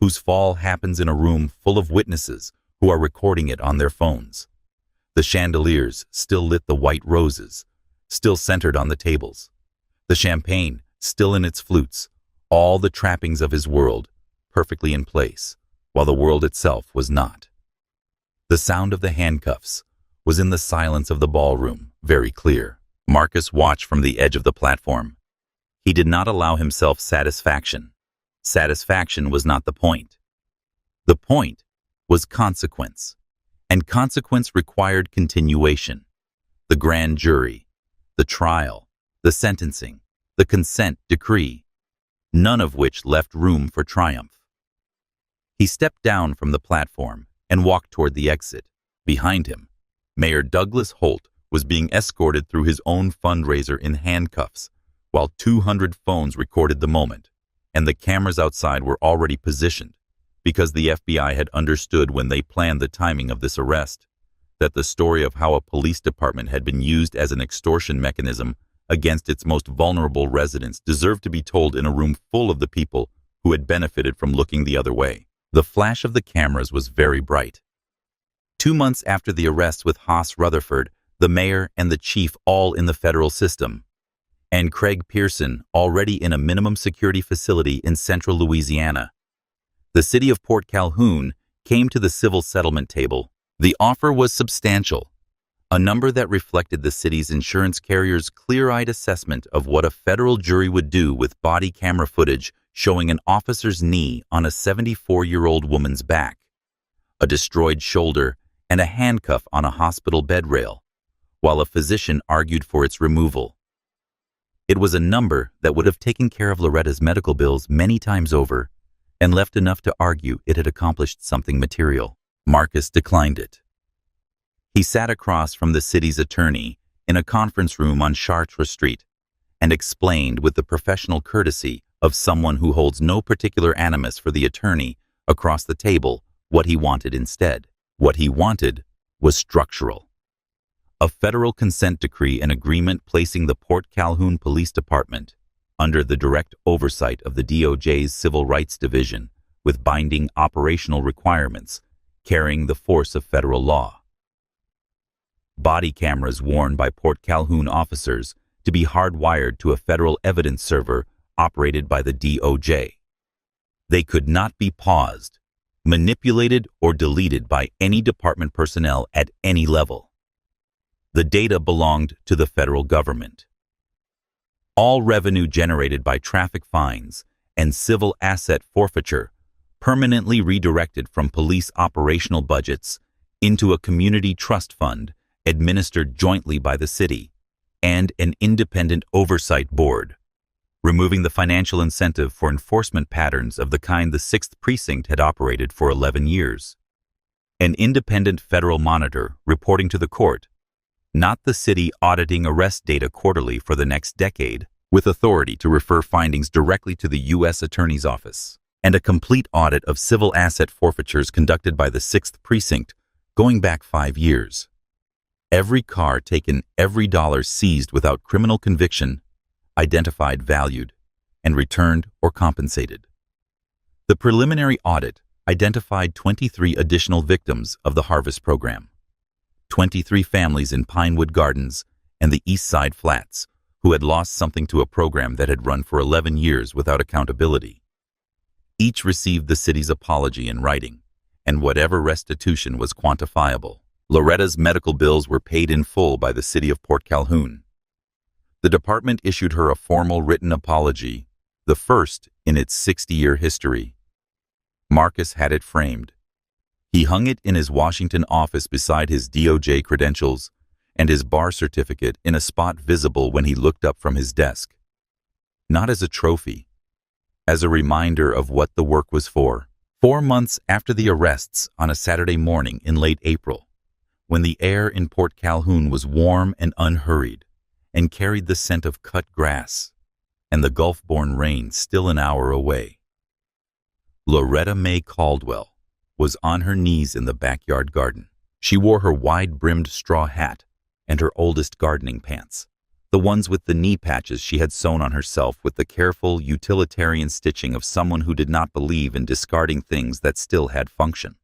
whose fall happens in a room full of witnesses who are recording it on their phones. The chandeliers still lit the white roses, still centered on the tables. The champagne still in its flutes, all the trappings of his world perfectly in place, while the world itself was not. The sound of the handcuffs was in the silence of the ballroom, very clear. Marcus watched from the edge of the platform. He did not allow himself satisfaction. Satisfaction was not the point. The point was consequence, and consequence required continuation. The grand jury, the trial, the sentencing, the consent decree, none of which left room for triumph. He stepped down from the platform and walked toward the exit. Behind him, Mayor Douglas Holt was being escorted through his own fundraiser in handcuffs, while 200 phones recorded the moment, and the cameras outside were already positioned, because the FBI had understood when they planned the timing of this arrest that the story of how a police department had been used as an extortion mechanism against its most vulnerable residents deserved to be told in a room full of the people who had benefited from looking the other way. The flash of the cameras was very bright. 2 months after the arrests with Haas Rutherford, the mayor and the chief all in the federal system, and Craig Pearson already in a minimum security facility in central Louisiana, the city of Port Calhoun came to the civil settlement table. The offer was substantial, a number that reflected the city's insurance carrier's clear-eyed assessment of what a federal jury would do with body camera footage showing an officer's knee on a 74-year-old woman's back, a destroyed shoulder, and a handcuff on a hospital bed rail, while a physician argued for its removal. It was a number that would have taken care of Loretta's medical bills many times over and left enough to argue it had accomplished something material. Marcus declined it. He sat across from the city's attorney in a conference room on Chartres Street and explained with the professional courtesy of someone who holds no particular animus for the attorney across the table what he wanted instead. What he wanted was structural. A federal consent decree and agreement placing the Port Calhoun Police Department under the direct oversight of the DOJ's Civil Rights Division with binding operational requirements carrying the force of federal law. Body cameras worn by Port Calhoun officers to be hardwired to a federal evidence server operated by the DOJ. They could not be paused, manipulated, or deleted by any department personnel at any level. The data belonged to the federal government. All revenue generated by traffic fines and civil asset forfeiture permanently redirected from police operational budgets into a community trust fund administered jointly by the city and an independent oversight board, removing the financial incentive for enforcement patterns of the kind the 6th Precinct had operated for 11 years. An independent federal monitor reporting to the court, not the city auditing arrest data quarterly for the next decade, with authority to refer findings directly to the U.S. Attorney's Office, and a complete audit of civil asset forfeitures conducted by the 6th Precinct going back 5 years. Every car taken, every dollar seized without criminal conviction, identified, valued, and returned or compensated. The preliminary audit identified 23 additional victims of the Harvest Program, 23 families in Pinewood Gardens and the East Side Flats who had lost something to a program that had run for 11 years without accountability. Each received the city's apology in writing, and whatever restitution was quantifiable. Loretta's medical bills were paid in full by the city of Port Calhoun. The department issued her a formal written apology, the first in its 60-year history. Marcus had it framed. He hung it in his Washington office beside his DOJ credentials and his bar certificate in a spot visible when he looked up from his desk. Not as a trophy, as a reminder of what the work was for. 4 months after the arrests on a Saturday morning in late April, when the air in Port Calhoun was warm and unhurried and carried the scent of cut grass and the Gulf-born rain still an hour away, Loretta May Caldwell was on her knees in the backyard garden. She wore her wide-brimmed straw hat and her oldest gardening pants, the ones with the knee patches she had sewn on herself with the careful, utilitarian stitching of someone who did not believe in discarding things that still had function.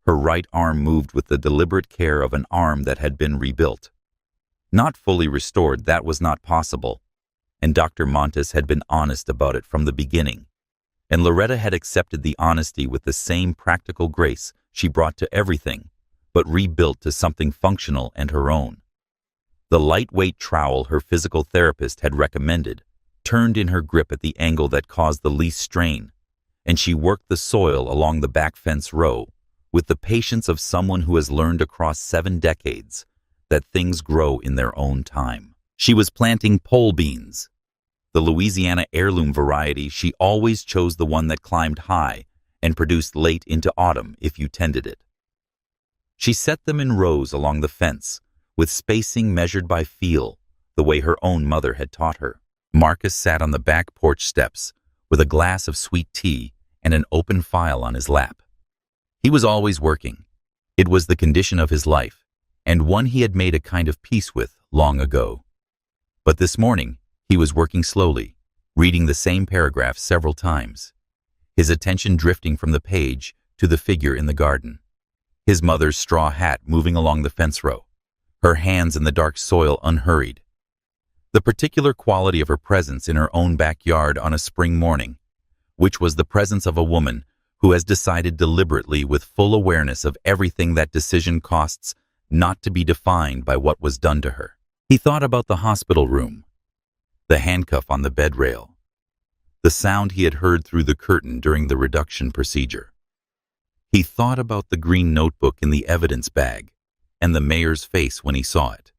Her right arm moved with the deliberate care of an arm that had been rebuilt. Not fully restored, that was not possible, and Dr. Montes had been honest about it from the beginning, and Loretta had accepted the honesty with the same practical grace she brought to everything but rebuilt to something functional and her own. The lightweight trowel her physical therapist had recommended turned in her grip at the angle that caused the least strain, and she worked the soil along the back fence row with the patience of someone who has learned across 7 decades that things grow in their own time. She was planting pole beans. The Louisiana heirloom variety, she always chose the one that climbed high and produced late into autumn if you tended it. She set them in rows along the fence, with spacing measured by feel, the way her own mother had taught her. Marcus sat on the back porch steps with a glass of sweet tea and an open file on his lap. He was always working. It was the condition of his life, and one he had made a kind of peace with long ago. But this morning, he was working slowly, reading the same paragraph several times, his attention drifting from the page to the figure in the garden, his mother's straw hat moving along the fence row, her hands in the dark soil unhurried. The particular quality of her presence in her own backyard on a spring morning, which was the presence of a woman who has decided deliberately with full awareness of everything that decision costs not to be defined by what was done to her. He thought about the hospital room, the handcuff on the bed rail, the sound he had heard through the curtain during the reduction procedure. He thought about the green notebook in the evidence bag and the mayor's face when he saw it.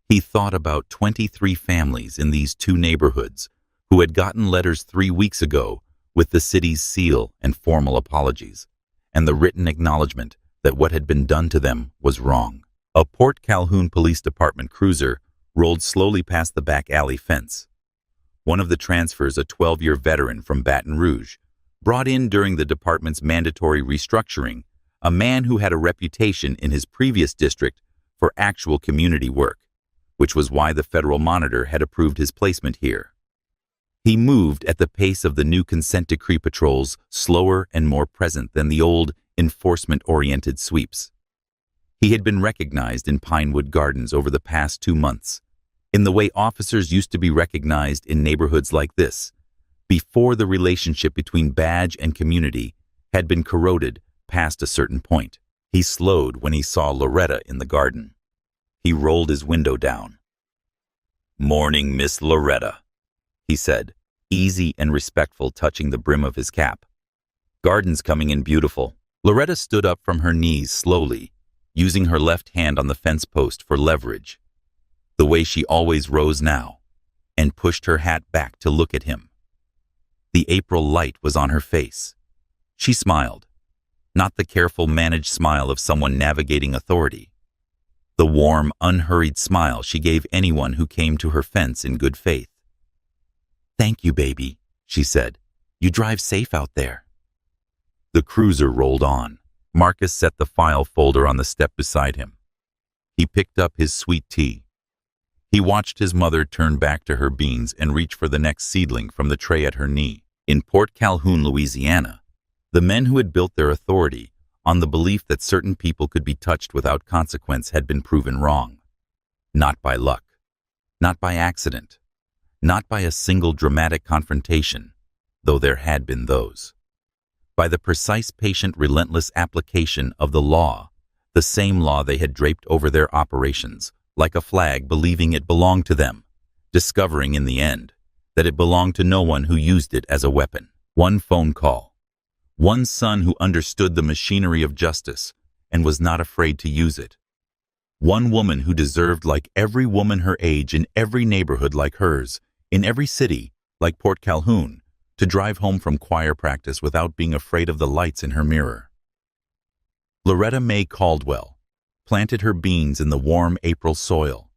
He thought about 23 families in these 2 neighborhoods who had gotten letters 3 weeks ago with the city's seal and formal apologies, and the written acknowledgement that what had been done to them was wrong. A Port Calhoun Police Department cruiser rolled slowly past the back alley fence. One of the transfers, a 12-year veteran from Baton Rouge, brought in during the department's mandatory restructuring a man who had a reputation in his previous district for actual community work, which was why the Federal Monitor had approved his placement here. He moved at the pace of the new consent decree patrols, slower and more present than the old enforcement-oriented sweeps. He had been recognized in Pinewood Gardens over the past 2 months, in the way officers used to be recognized in neighborhoods like this, before the relationship between badge and community had been corroded past a certain point. He slowed when he saw Loretta in the garden. He rolled his window down. "Morning, Miss Loretta," he said, easy and respectful, touching the brim of his cap. "Garden's coming in beautiful." Loretta stood up from her knees slowly, using her left hand on the fence post for leverage, the way she always rose now, and pushed her hat back to look at him. The April light was on her face. She smiled, not the careful, managed smile of someone navigating authority. The warm, unhurried smile she gave anyone who came to her fence in good faith. "Thank you, baby," she said. "You drive safe out there." The cruiser rolled on. Marcus set the file folder on the step beside him. He picked up his sweet tea. He watched his mother turn back to her beans and reach for the next seedling from the tray at her knee. In Port Calhoun, Louisiana, the men who had built their authority on the belief that certain people could be touched without consequence had been proven wrong. Not by luck, not by accident, not by a single dramatic confrontation, though there had been those. By the precise, patient, relentless application of the law, the same law they had draped over their operations, like a flag, believing it belonged to them, discovering in the end that it belonged to no one who used it as a weapon. One phone call. One son who understood the machinery of justice and was not afraid to use it. One woman who deserved, like every woman her age in every neighborhood like hers, in every city like Port Calhoun, to drive home from choir practice without being afraid of the lights in her mirror. Loretta May Caldwell planted her beans in the warm April soil,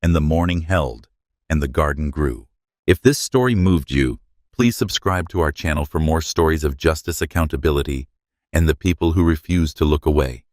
and the morning held, and the garden grew. If this story moved you, please subscribe to our channel for more stories of justice, accountability, and the people who refuse to look away.